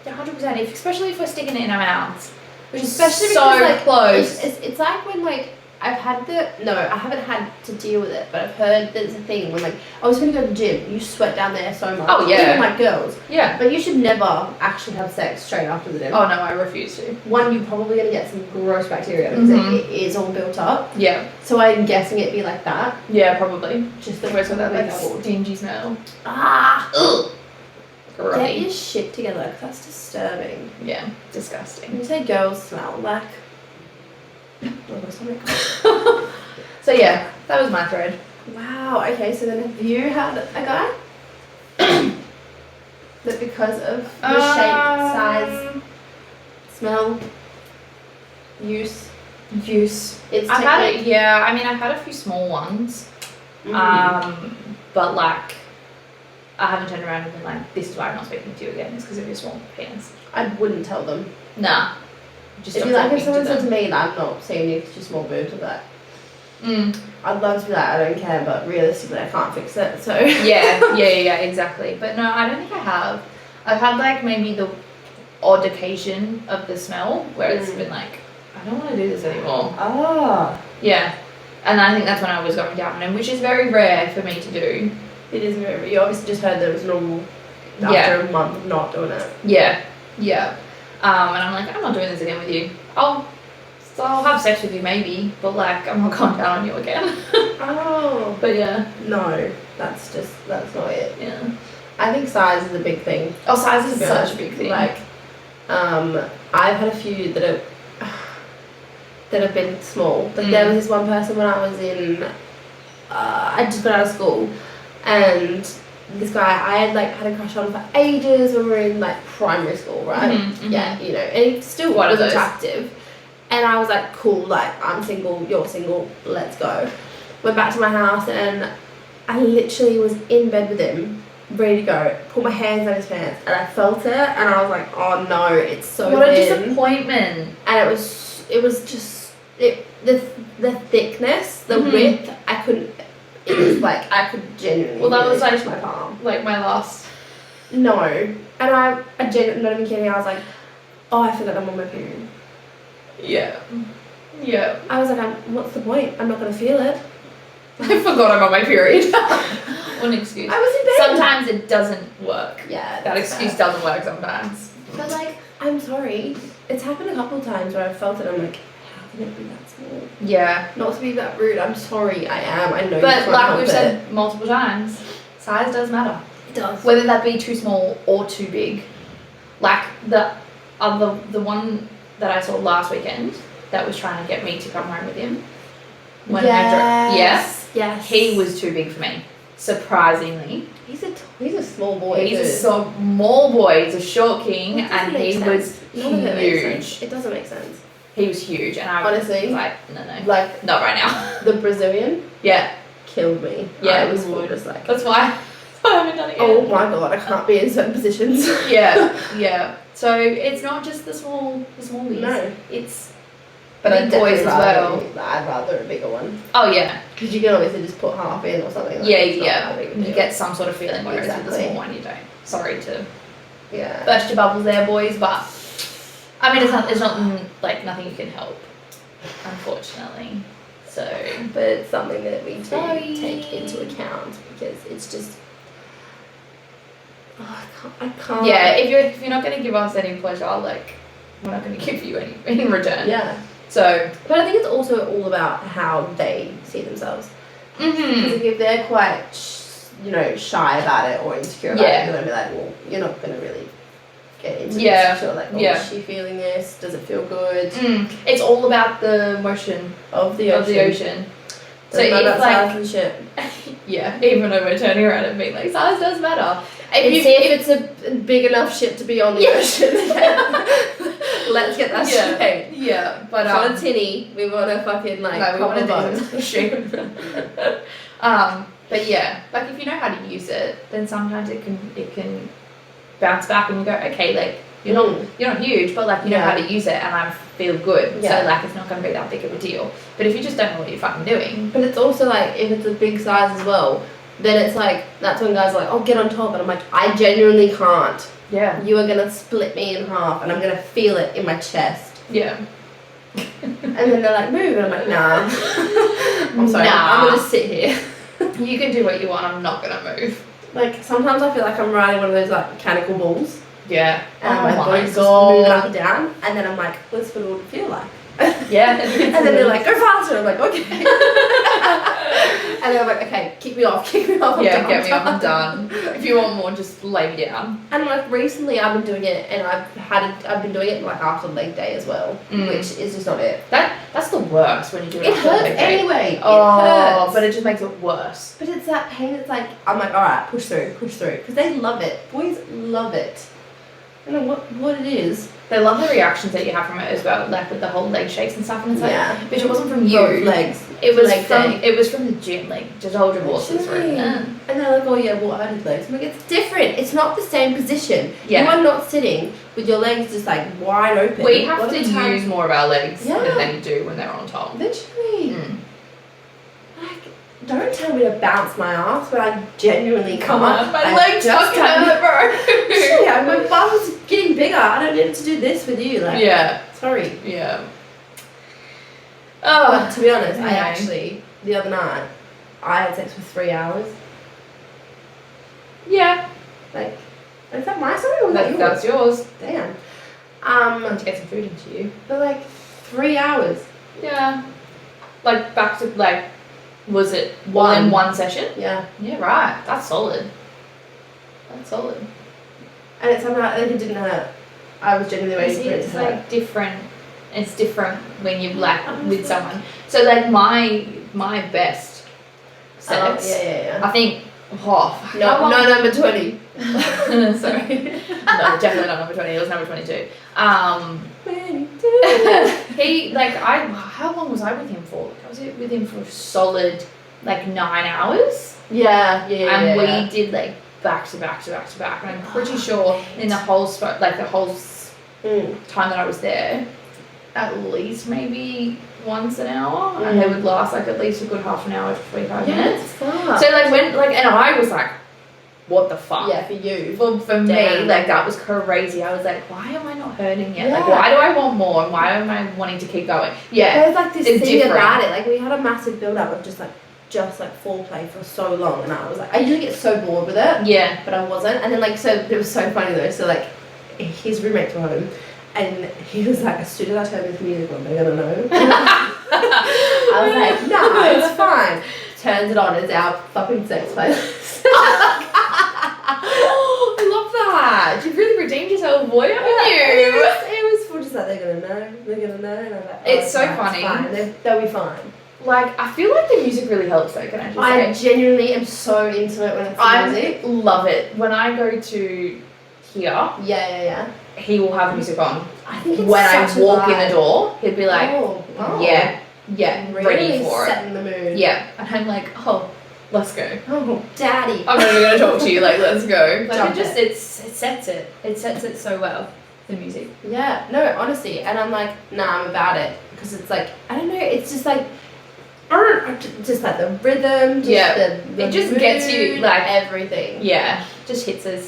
[SPEAKER 2] 100%. Especially if we're sticking it in our mouths, which is
[SPEAKER 1] Especially
[SPEAKER 2] so
[SPEAKER 1] because, like,
[SPEAKER 2] close.
[SPEAKER 1] It's like when like I haven't had to deal with it, but I've heard there's a thing when like I was gonna go to the gym, you sweat down there so much.
[SPEAKER 2] Oh, yeah.
[SPEAKER 1] Even like girls.
[SPEAKER 2] Yeah.
[SPEAKER 1] But you should never actually have sex straight after the gym.
[SPEAKER 2] Oh no, I refuse to.
[SPEAKER 1] One, you're probably gonna get some gross bacteria because
[SPEAKER 2] Mhm.
[SPEAKER 1] it is all built up.
[SPEAKER 2] Yeah.
[SPEAKER 1] So I'm guessing it'd be like that.
[SPEAKER 2] Yeah, probably.
[SPEAKER 1] Just the
[SPEAKER 2] Where's that like
[SPEAKER 1] double.
[SPEAKER 2] stingy smell?
[SPEAKER 1] Ah! Ugh. Get
[SPEAKER 2] grubby.
[SPEAKER 1] your shit together, 'cause that's disturbing.
[SPEAKER 2] Yeah,
[SPEAKER 1] When
[SPEAKER 2] disgusting.
[SPEAKER 1] you say girls smell, like...
[SPEAKER 2] So yeah, that was my thread.
[SPEAKER 1] Wow, okay, so then have you had a guy? That because of the shape, size, smell, use, it's
[SPEAKER 2] I've had it. Yeah, I mean, I've had a few small ones. But like, I haven't turned around and been like, this is why I'm not speaking to you again. It's because of your small penis.
[SPEAKER 1] I wouldn't tell them.
[SPEAKER 2] Nah. Just
[SPEAKER 1] It'd
[SPEAKER 2] stop
[SPEAKER 1] be like if
[SPEAKER 2] talking
[SPEAKER 1] someone
[SPEAKER 2] to
[SPEAKER 1] said to
[SPEAKER 2] them.
[SPEAKER 1] me that I'm not seeing you because you're small boobs, I'd be like,
[SPEAKER 2] Mm.
[SPEAKER 1] I'd love to be like, I don't care, but realistically I can't fix it, so.
[SPEAKER 2] Yeah, exactly. But no, I don't think I have. I've had like maybe the odd occasion of the smell where it's been like, I don't want to do this anymore.
[SPEAKER 1] Ah.
[SPEAKER 2] Yeah. And I think that's when I was going down on him, which is very rare for me to do.
[SPEAKER 1] It is very, you obviously just heard that it was normal after a month of not doing it.
[SPEAKER 2] Yeah. And I'm like, I'm not doing this again with you. I'll have sex with you maybe, but like, I'm not going down on you again.
[SPEAKER 1] Oh.
[SPEAKER 2] But yeah.
[SPEAKER 1] No, that's not it.
[SPEAKER 2] Yeah.
[SPEAKER 1] I think size is a big thing.
[SPEAKER 2] Oh, size is
[SPEAKER 1] To be
[SPEAKER 2] such
[SPEAKER 1] honest.
[SPEAKER 2] a big thing.
[SPEAKER 1] Like, I've had a few that have been small. Like there was this one person when I was in, I just got out of school, and this guy I had like had a crush on for ages when we were in like primary school, right? Yeah, you know, and he still
[SPEAKER 2] One of
[SPEAKER 1] was
[SPEAKER 2] those.
[SPEAKER 1] attractive. And I was like, cool, like I'm single, you're single, let's go. Went back to my house and I literally was in bed with him, ready to go, put my hands on his pants, and I felt it, and I was like, oh no, it's so
[SPEAKER 2] what a
[SPEAKER 1] thin.
[SPEAKER 2] disappointment.
[SPEAKER 1] And it was just the thickness, the width, I couldn't. It was like I could genuinely.
[SPEAKER 2] Well, that was like
[SPEAKER 1] touch my palm.
[SPEAKER 2] Like my last.
[SPEAKER 1] No, and I genuinely, not even kidding. I was like, oh, I forgot I'm on my period.
[SPEAKER 2] Yeah.
[SPEAKER 1] I was like, what's the point? I'm not gonna feel it.
[SPEAKER 2] I forgot I'm on my period. What an excuse.
[SPEAKER 1] I was in bed.
[SPEAKER 2] Sometimes it doesn't work.
[SPEAKER 1] Yeah.
[SPEAKER 2] That excuse doesn't work sometimes.
[SPEAKER 1] But like, I'm sorry. It's happened a couple of times where I felt it. I'm like, how can it be that small?
[SPEAKER 2] Yeah.
[SPEAKER 1] Not to be that rude. I'm sorry. I am. I know. you
[SPEAKER 2] But
[SPEAKER 1] can't
[SPEAKER 2] like
[SPEAKER 1] help
[SPEAKER 2] we've
[SPEAKER 1] it.
[SPEAKER 2] said multiple times, size does matter.
[SPEAKER 1] It does.
[SPEAKER 2] Whether that be too small or too big. Like the one that I saw last weekend that was trying to get me to come home with him.
[SPEAKER 1] Yes.
[SPEAKER 2] He was too big for me. Surprisingly.
[SPEAKER 1] He's a small boy.
[SPEAKER 2] He's a
[SPEAKER 1] too.
[SPEAKER 2] small boy, he's a short king,
[SPEAKER 1] It doesn't
[SPEAKER 2] and
[SPEAKER 1] make
[SPEAKER 2] he
[SPEAKER 1] sense.
[SPEAKER 2] was
[SPEAKER 1] None of it makes sense.
[SPEAKER 2] huge.
[SPEAKER 1] It doesn't make sense.
[SPEAKER 2] He was huge, and I
[SPEAKER 1] Honestly,
[SPEAKER 2] was like, no,
[SPEAKER 1] like
[SPEAKER 2] not right now.
[SPEAKER 1] the Brazilian
[SPEAKER 2] Yeah,
[SPEAKER 1] killed me.
[SPEAKER 2] Yeah,
[SPEAKER 1] I
[SPEAKER 2] it
[SPEAKER 1] was
[SPEAKER 2] would.
[SPEAKER 1] just like,
[SPEAKER 2] that's why I haven't done it yet.
[SPEAKER 1] oh my god, I can't be in certain positions.
[SPEAKER 2] Yeah. So it's not just the smallies.
[SPEAKER 1] No.
[SPEAKER 2] It's
[SPEAKER 1] But
[SPEAKER 2] big boys as well.
[SPEAKER 1] I'd rather a bigger one.
[SPEAKER 2] Oh yeah.
[SPEAKER 1] Because you can obviously just put half in or something. Like
[SPEAKER 2] Yeah,
[SPEAKER 1] it's not
[SPEAKER 2] yeah.
[SPEAKER 1] that big a
[SPEAKER 2] You
[SPEAKER 1] deal.
[SPEAKER 2] get some sort of feeling, whereas with the
[SPEAKER 1] Exactly.
[SPEAKER 2] small one you don't. Sorry to
[SPEAKER 1] Yeah.
[SPEAKER 2] burst your bubbles there, boys, but I mean it's not like nothing you can help, unfortunately. So
[SPEAKER 1] But it's something that we do
[SPEAKER 2] Sorry.
[SPEAKER 1] take into account because it's just. Oh, I can't.
[SPEAKER 2] yeah, if you're not gonna give us any pleasure, like we're not gonna give you any in return.
[SPEAKER 1] Yeah.
[SPEAKER 2] So
[SPEAKER 1] But I think it's also all about how they see themselves. Because
[SPEAKER 2] mhm.
[SPEAKER 1] if they're quite, shy about it or insecure about
[SPEAKER 2] Yeah.
[SPEAKER 1] it, you're gonna be like, well, you're not gonna really get into
[SPEAKER 2] Yeah.
[SPEAKER 1] this. You're like, oh,
[SPEAKER 2] Yeah.
[SPEAKER 1] is she feeling this? Does it feel good?
[SPEAKER 2] It's all about the motion
[SPEAKER 1] Of the ocean.
[SPEAKER 2] of the ocean. So
[SPEAKER 1] Doesn't matter
[SPEAKER 2] if
[SPEAKER 1] about size
[SPEAKER 2] like
[SPEAKER 1] and shit.
[SPEAKER 2] yeah, even though we're turning around and being like size does matter.
[SPEAKER 1] If it's a big enough ship to be on the ocean, let's get that straight.
[SPEAKER 2] Yeah, but
[SPEAKER 1] Not a tinny. We want a fucking like.
[SPEAKER 2] no, we want
[SPEAKER 1] copper
[SPEAKER 2] to
[SPEAKER 1] boat.
[SPEAKER 2] do shape. But yeah, like if you know how to use it, then sometimes it can bounce back and you go, okay, like you're not huge, but like you know
[SPEAKER 1] Yeah.
[SPEAKER 2] how to use it and I feel good.
[SPEAKER 1] Yeah.
[SPEAKER 2] So like it's not gonna be that big of a deal. But if you just don't know what you're fucking doing,
[SPEAKER 1] But it's also like if it's a big size as well, then it's like that's when guys are like, oh, get on top, and I'm like, I genuinely can't.
[SPEAKER 2] yeah,
[SPEAKER 1] You are gonna split me in half, and I'm gonna feel it in my chest.
[SPEAKER 2] yeah.
[SPEAKER 1] And then they're like, move, and I'm like, nah. I'm sorry,
[SPEAKER 2] Nah.
[SPEAKER 1] I'm gonna sit here.
[SPEAKER 2] You can do what you want. I'm not gonna move.
[SPEAKER 1] Like sometimes I feel like I'm riding one of those like mechanical balls,
[SPEAKER 2] Yeah.
[SPEAKER 1] and
[SPEAKER 2] Oh
[SPEAKER 1] my
[SPEAKER 2] my
[SPEAKER 1] body's just
[SPEAKER 2] God.
[SPEAKER 1] moving up and down, and then I'm like, what's what it would feel like?
[SPEAKER 2] Yeah.
[SPEAKER 1] And then they're like, go faster. I'm like, okay. And they're like, okay, kick me off. I'm
[SPEAKER 2] yeah,
[SPEAKER 1] done,
[SPEAKER 2] get me off, I'm done. If you want more, just lay me down.
[SPEAKER 1] And like recently I've been doing it, and I've been doing it like after leg day as well, which is just not it.
[SPEAKER 2] That's the worst when you do it.
[SPEAKER 1] It
[SPEAKER 2] after
[SPEAKER 1] hurts
[SPEAKER 2] leg day.
[SPEAKER 1] anyway.
[SPEAKER 2] Oh,
[SPEAKER 1] It hurts.
[SPEAKER 2] but it just makes it worse.
[SPEAKER 1] But it's that pain. It's like I'm like, all right, push through, because they love it. Boys love it. I don't know what it is.
[SPEAKER 2] They love the reactions that you have from it as well, like with the whole leg shakes and stuff. And it's like, bitch, it wasn't from you.
[SPEAKER 1] Both legs.
[SPEAKER 2] It was
[SPEAKER 1] leg
[SPEAKER 2] from
[SPEAKER 1] day.
[SPEAKER 2] It was from the gym. Like, just hold your horses for it.
[SPEAKER 1] And they're like, oh yeah, well I did legs. I'm like, it's different. It's not the same position.
[SPEAKER 2] Yeah.
[SPEAKER 1] You are not sitting with your legs just like wide open.
[SPEAKER 2] We have to use more of our legs
[SPEAKER 1] Yeah.
[SPEAKER 2] than you do when they're on top.
[SPEAKER 1] Literally. Like, don't tell me to bounce my ass, but I genuinely
[SPEAKER 2] Come
[SPEAKER 1] can't.
[SPEAKER 2] on, my
[SPEAKER 1] I
[SPEAKER 2] legs
[SPEAKER 1] just
[SPEAKER 2] fucking hurt, bro.
[SPEAKER 1] Yeah, my bum's getting bigger. I don't need to do this with you. Like,
[SPEAKER 2] Yeah.
[SPEAKER 1] sorry.
[SPEAKER 2] Yeah.
[SPEAKER 1] But
[SPEAKER 2] Oh,
[SPEAKER 1] to be honest, I
[SPEAKER 2] anyway.
[SPEAKER 1] actually, the other night, I had sex for 3 hours.
[SPEAKER 2] yeah.
[SPEAKER 1] Like, is that my story or was that yours?
[SPEAKER 2] That's yours.
[SPEAKER 1] Damn.
[SPEAKER 2] I need to get some food into you.
[SPEAKER 1] But like 3 hours.
[SPEAKER 2] Yeah. Like back to like, was it one in one session?
[SPEAKER 1] Yeah.
[SPEAKER 2] Yeah, right. That's solid. That's solid.
[SPEAKER 1] And it somehow, like, it didn't hurt. I was genuinely waiting
[SPEAKER 2] See,
[SPEAKER 1] for it to
[SPEAKER 2] it's
[SPEAKER 1] hurt.
[SPEAKER 2] like different. It's different when you like with someone. So like my best sex.
[SPEAKER 1] Yeah.
[SPEAKER 2] I think. Oh,
[SPEAKER 1] No, number 20.
[SPEAKER 2] Sorry. No, definitely not number 20. It was number 22.
[SPEAKER 1] 22.
[SPEAKER 2] How long was I with him for? I was with him for a solid, 9 hours.
[SPEAKER 1] Yeah.
[SPEAKER 2] And we did back to back to back to back. And I'm pretty sure in the whole time that I was there, at least maybe once an hour, and they would last at least a good half an hour to 45 minutes.
[SPEAKER 1] Fuck.
[SPEAKER 2] So and I was like, what the fuck?
[SPEAKER 1] Yeah, for you.
[SPEAKER 2] For me,
[SPEAKER 1] Damn.
[SPEAKER 2] that was crazy. I was like, why am I not hurting yet?
[SPEAKER 1] Yeah.
[SPEAKER 2] Why do I want more? And why am I wanting to keep going? Yeah.
[SPEAKER 1] There's like this
[SPEAKER 2] it's
[SPEAKER 1] thing
[SPEAKER 2] different.
[SPEAKER 1] about it. Like, we had a massive build up of just foreplay for so long, and I was like, I usually get so bored with it.
[SPEAKER 2] Yeah.
[SPEAKER 1] But I wasn't. And then so it was so funny though. So his roommates were home, and he was like, as soon as I turn this music on, they're gonna know. I was like, nah, it's fine. Turns it on, it's our fucking sex playlist.
[SPEAKER 2] I love that. You've really redeemed yourself, boy, haven't you?
[SPEAKER 1] It was for just like, they're gonna know, and I was like,
[SPEAKER 2] It's so
[SPEAKER 1] fine,
[SPEAKER 2] funny.
[SPEAKER 1] It's fine. They'll be fine.
[SPEAKER 2] I feel like the music really helps though, can I just
[SPEAKER 1] I
[SPEAKER 2] say?
[SPEAKER 1] genuinely am so into it when it's music.
[SPEAKER 2] I love it. When I go to here,
[SPEAKER 1] Yeah.
[SPEAKER 2] he will have music on.
[SPEAKER 1] I think it's
[SPEAKER 2] When I
[SPEAKER 1] such a
[SPEAKER 2] walk in
[SPEAKER 1] vibe.
[SPEAKER 2] the door, he'll be like, yeah,
[SPEAKER 1] really
[SPEAKER 2] ready for it.
[SPEAKER 1] setting the mood.
[SPEAKER 2] Yeah. And I'm like, oh, let's go.
[SPEAKER 1] Oh, daddy.
[SPEAKER 2] I'm not even going to talk to you, let's go.
[SPEAKER 1] Jump
[SPEAKER 2] it sets it. It sets it so well, the music.
[SPEAKER 1] Yeah, no, honestly. And I'm like, nah, I'm about it. Because it's like, I don't know, it's just like, just like the rhythm, the
[SPEAKER 2] It just gets you,
[SPEAKER 1] mood, everything.
[SPEAKER 2] Yeah, just hits a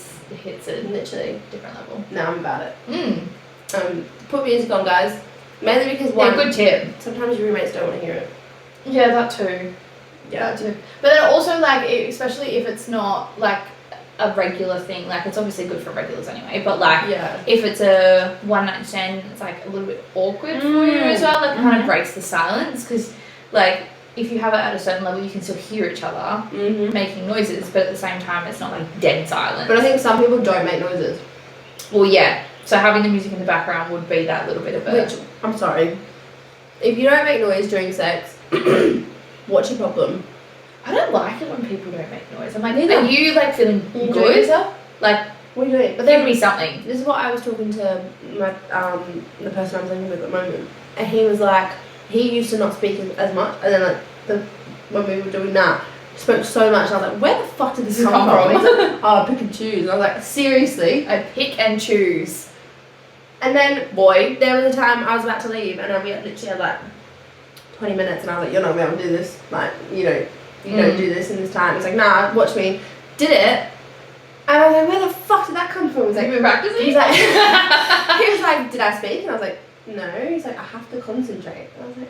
[SPEAKER 1] Literally.
[SPEAKER 2] different level.
[SPEAKER 1] Nah, I'm about it.
[SPEAKER 2] Mm.
[SPEAKER 1] Put music on, guys. Mainly because
[SPEAKER 2] Yeah, good tip.
[SPEAKER 1] sometimes your roommates don't want to hear it.
[SPEAKER 2] Yeah, that too.
[SPEAKER 1] Yeah.
[SPEAKER 2] That too. But then also, especially if it's not, a regular thing, it's obviously good for regulars anyway, but,
[SPEAKER 1] Yeah.
[SPEAKER 2] if it's a one-night stand, it's, a little bit awkward for you as well. It kind of breaks the silence, because, if you have it at a certain level, you can still hear each other making noises, but at the same time, it's not, dead silence.
[SPEAKER 1] But I think some people don't make noises.
[SPEAKER 2] Well, yeah. So having the music in the background would be that little bit of a...
[SPEAKER 1] Which, I'm sorry. If you don't make noise during sex, what's your problem?
[SPEAKER 2] I don't like it when people don't make noise. I'm like,
[SPEAKER 1] Neither.
[SPEAKER 2] are you, feeling
[SPEAKER 1] You doing
[SPEAKER 2] good?
[SPEAKER 1] yourself?
[SPEAKER 2] What
[SPEAKER 1] are you doing?
[SPEAKER 2] But there would be something.
[SPEAKER 1] This is what I was talking to my the person I'm living with at the moment, and he was like, he used to not speak as much, and then when we were doing that, spoke so much. And I was like, where the fuck did this come from? He's like, oh, I pick and choose. And I was like, seriously?
[SPEAKER 2] I pick and choose.
[SPEAKER 1] And then, boy, there was a time I was about to leave, and we literally had 20 minutes, and I was like, you're not going to be able to do this. You don't do this in this time. He's like, nah, watch me. Did it. And I was like, where the fuck did that come from? He's like,
[SPEAKER 2] You've been practicing?
[SPEAKER 1] He's like, he was like, did I speak? And I was like, no. He's like, I have to concentrate. And I was like,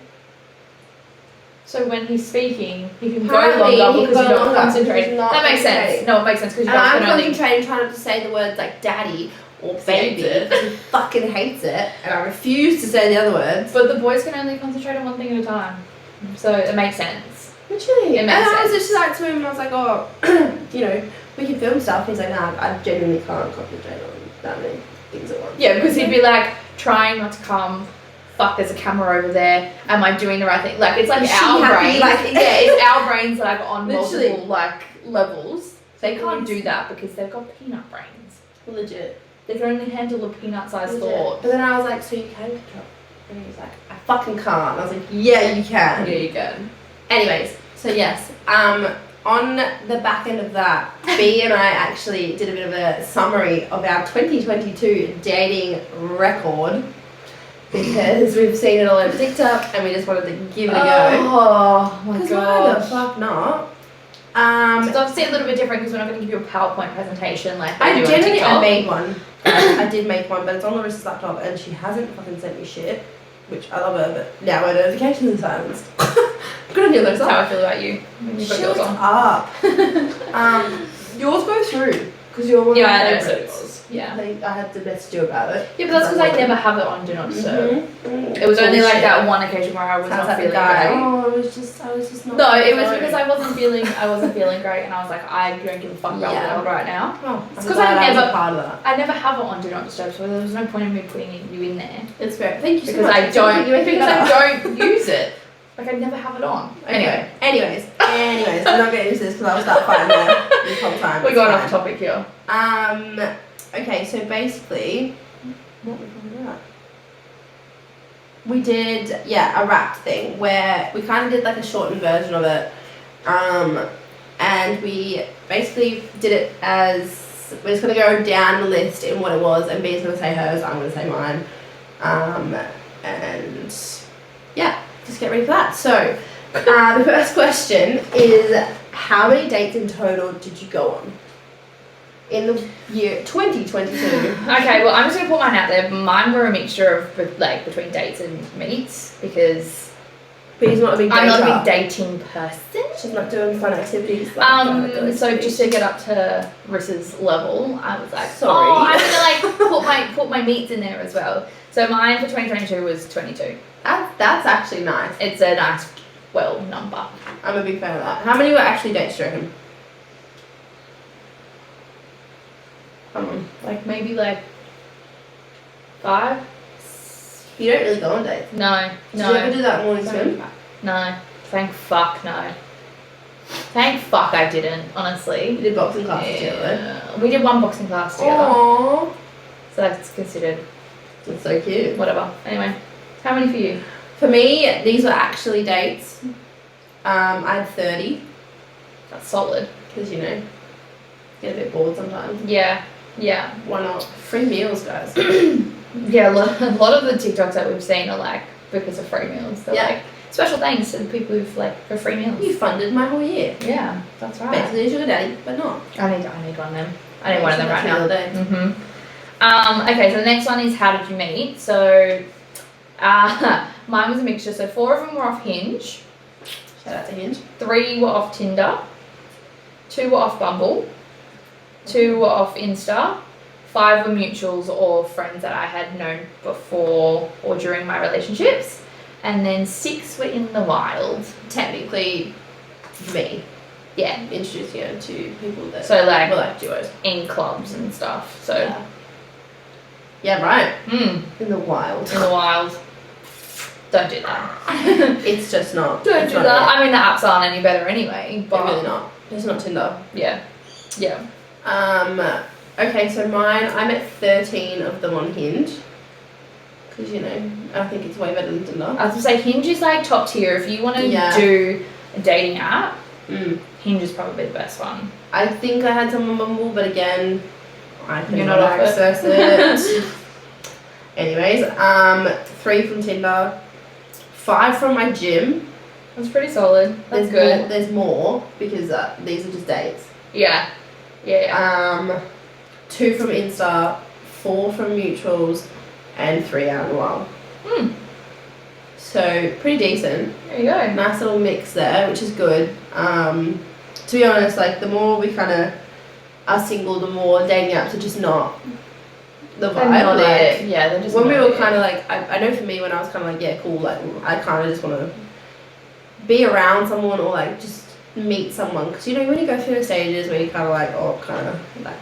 [SPEAKER 2] so when he's speaking, he can go
[SPEAKER 1] Apparently,
[SPEAKER 2] longer
[SPEAKER 1] he
[SPEAKER 2] because
[SPEAKER 1] can
[SPEAKER 2] you're
[SPEAKER 1] go
[SPEAKER 2] not
[SPEAKER 1] longer
[SPEAKER 2] concentrating.
[SPEAKER 1] because he's not
[SPEAKER 2] That makes sense.
[SPEAKER 1] concentrating.
[SPEAKER 2] No, it makes sense because you
[SPEAKER 1] and
[SPEAKER 2] guys
[SPEAKER 1] I'm
[SPEAKER 2] can only...
[SPEAKER 1] concentrating, trying not to say the words like daddy or
[SPEAKER 2] Hates
[SPEAKER 1] baby
[SPEAKER 2] it.
[SPEAKER 1] because he fucking hates it, and I refuse to say the other words.
[SPEAKER 2] But the boys can only concentrate on one thing at a time. So it makes sense.
[SPEAKER 1] Literally.
[SPEAKER 2] It
[SPEAKER 1] And
[SPEAKER 2] makes
[SPEAKER 1] I was
[SPEAKER 2] sense.
[SPEAKER 1] just like to him, I was like, oh, you know, we can film stuff. He's like, nah, I genuinely can't concentrate on that many things at once.
[SPEAKER 2] Yeah, because he'd be like trying not to come. Fuck, there's a camera over there. Am I doing the right thing? Like it's like
[SPEAKER 1] Is she
[SPEAKER 2] our
[SPEAKER 1] happy?
[SPEAKER 2] brains.
[SPEAKER 1] Like-
[SPEAKER 2] Yeah, it's our brains like on
[SPEAKER 1] Literally.
[SPEAKER 2] multiple like levels. They can't do that because they've got peanut brains.
[SPEAKER 1] Legit.
[SPEAKER 2] They can only handle a peanut-sized thought.
[SPEAKER 1] But then I was like, so you can control? And he was like, I fucking can't. And I was like, yeah, you can.
[SPEAKER 2] Yeah, you can.
[SPEAKER 1] Anyways, so yes, on the back end of that, B and I actually did a bit of a summary of our 2022 dating record because we've seen it all over TikTok and we just wanted to give it a go.
[SPEAKER 2] Oh my
[SPEAKER 1] Because why the
[SPEAKER 2] god.
[SPEAKER 1] fuck not?
[SPEAKER 2] So obviously a little bit different because we're not going to give you a PowerPoint presentation like they
[SPEAKER 1] I
[SPEAKER 2] do on
[SPEAKER 1] genuinely
[SPEAKER 2] TikTok.
[SPEAKER 1] made one. I did make one, but it's on Larissa's laptop and she hasn't fucking sent me shit, which I love her, but now my notifications are silenced. Good on you,
[SPEAKER 2] That's
[SPEAKER 1] Larissa.
[SPEAKER 2] how I feel about you. When you put yours
[SPEAKER 1] Shut
[SPEAKER 2] on.
[SPEAKER 1] up. Yours go through because you're one of
[SPEAKER 2] Yeah,
[SPEAKER 1] my
[SPEAKER 2] I know, so it
[SPEAKER 1] favorites.
[SPEAKER 2] was. Yeah.
[SPEAKER 1] I had to message you about it.
[SPEAKER 2] Yeah, but that's because I never have it on Do Not Disturb. It was only like that one occasion where I was
[SPEAKER 1] Sounds
[SPEAKER 2] not
[SPEAKER 1] like a
[SPEAKER 2] feeling
[SPEAKER 1] guy.
[SPEAKER 2] great.
[SPEAKER 1] Oh, I was just not.
[SPEAKER 2] No, it was
[SPEAKER 1] sorry.
[SPEAKER 2] because I wasn't feeling great, and I was like, I don't give a fuck about
[SPEAKER 1] Yeah.
[SPEAKER 2] the world right now.
[SPEAKER 1] Oh,
[SPEAKER 2] It's
[SPEAKER 1] I'm
[SPEAKER 2] 'cause
[SPEAKER 1] glad
[SPEAKER 2] I
[SPEAKER 1] was
[SPEAKER 2] never-
[SPEAKER 1] a part of that.
[SPEAKER 2] I never have it on Do Not Disturb, so there was no point in me putting you in there
[SPEAKER 1] It's fair. Thank you so
[SPEAKER 2] because
[SPEAKER 1] much.
[SPEAKER 2] I don't
[SPEAKER 1] You make me better.
[SPEAKER 2] use it. Like I never have it on.
[SPEAKER 1] Anyway, anyways, we're not getting into this because I was that fighting there this whole time.
[SPEAKER 2] we
[SPEAKER 1] It's
[SPEAKER 2] got
[SPEAKER 1] fine.
[SPEAKER 2] off topic here.
[SPEAKER 1] Okay, so basically, what were we talking about? We did, a wrapped thing where we kind of did like a shortened version of it. And we basically did it as, we're just going to go down the list in what it was, and B's going to say hers, I'm going to say mine. And yeah, just get ready for that. So, the first question is, how many dates in total did you go on in the year 2022?
[SPEAKER 2] Okay, well I'm just gonna put mine out there. Mine were a mixture of like between dates and meets because
[SPEAKER 1] B's not a big dater.
[SPEAKER 2] I'm not a big dating person.
[SPEAKER 1] She's not doing fun activities. Like
[SPEAKER 2] So just to get up to Rissa's level, I was like,
[SPEAKER 1] Sorry.
[SPEAKER 2] oh, I'm gonna like put my meets in there as well. So mine for 2022 was 22.
[SPEAKER 1] That's actually nice.
[SPEAKER 2] It's a nice, number.
[SPEAKER 1] I'm a big fan of that. How many were actually dates, do you reckon? Come on.
[SPEAKER 2] Like maybe like 5.
[SPEAKER 1] You don't really go on dates.
[SPEAKER 2] No,
[SPEAKER 1] Did you ever do that morning swim?
[SPEAKER 2] No. Thank fuck no. Thank fuck I didn't. Honestly.
[SPEAKER 1] You did boxing classes together.
[SPEAKER 2] Yeah. We did one boxing class together.
[SPEAKER 1] Aww.
[SPEAKER 2] So that's considered
[SPEAKER 1] That's so cute.
[SPEAKER 2] whatever. Anyway, how many for you?
[SPEAKER 1] For me, these were actually dates. I had 30
[SPEAKER 2] That's solid.
[SPEAKER 1] because get a bit bored sometimes.
[SPEAKER 2] Yeah. Yeah.
[SPEAKER 1] Why not? Free meals, guys.
[SPEAKER 2] Yeah, a lot of the TikToks that we've seen are like because of free meals. They're
[SPEAKER 1] Yeah.
[SPEAKER 2] like special thanks to the people who've like for free meals.
[SPEAKER 1] You funded my whole year.
[SPEAKER 2] Yeah, that's right.
[SPEAKER 1] Basically, a sugar daddy, but not.
[SPEAKER 2] I need one of them. I need one of them right now.
[SPEAKER 1] The other day.
[SPEAKER 2] Okay, so the next one is how did you meet? So, mine was a mixture. So 4 of them were off Hinge,
[SPEAKER 1] Shout out to Hinge.
[SPEAKER 2] 3 were off Tinder, 2 were off Bumble, 2 were off Insta, 5 were mutuals or friends that I had known before or during my relationships, and then 6 were in the wild.
[SPEAKER 1] Technically, me.
[SPEAKER 2] Yeah,
[SPEAKER 1] Introducing you to people that
[SPEAKER 2] so like
[SPEAKER 1] were like duos.
[SPEAKER 2] in clubs and stuff. So,
[SPEAKER 1] Yeah, right.
[SPEAKER 2] in
[SPEAKER 1] In the wild.
[SPEAKER 2] the wild. Don't do that.
[SPEAKER 1] It's just not.
[SPEAKER 2] Don't
[SPEAKER 1] it's
[SPEAKER 2] do
[SPEAKER 1] not
[SPEAKER 2] that.
[SPEAKER 1] it.
[SPEAKER 2] I mean, the apps aren't any better anyway. But
[SPEAKER 1] They're really not. It's not Tinder.
[SPEAKER 2] Yeah, yeah.
[SPEAKER 1] Okay, so mine, I met 13 of them on Hinge. Because, I think it's way better than Tinder.
[SPEAKER 2] I was gonna say Hinge is like top tier. If you want to
[SPEAKER 1] Yeah.
[SPEAKER 2] do a dating app,
[SPEAKER 1] Mm.
[SPEAKER 2] Hinge is probably the best one.
[SPEAKER 1] I think I had some on Bumble, but again, I
[SPEAKER 2] You're
[SPEAKER 1] couldn't
[SPEAKER 2] not off it.
[SPEAKER 1] access it. Anyways, 3 from Tinder, 5 from my gym.
[SPEAKER 2] That's pretty solid. That's good.
[SPEAKER 1] There's more because these are just dates.
[SPEAKER 2] Yeah, yeah.
[SPEAKER 1] 2 from Insta, 4 from mutuals, and 3 out in the wild. So pretty decent.
[SPEAKER 2] There you go.
[SPEAKER 1] Nice little mix there, which is good. To be honest, like the more we kind of are single, the more dating apps are just not the
[SPEAKER 2] They're
[SPEAKER 1] vibe.
[SPEAKER 2] not
[SPEAKER 1] Like,
[SPEAKER 2] it. Yeah, they're just
[SPEAKER 1] when we
[SPEAKER 2] not
[SPEAKER 1] were
[SPEAKER 2] it.
[SPEAKER 1] kind of like, I know for me when I was kind of like, yeah, cool, like I kind of just want to be around someone or like just meet someone, because you know when you go through the stages where you kind of like, oh, kind of like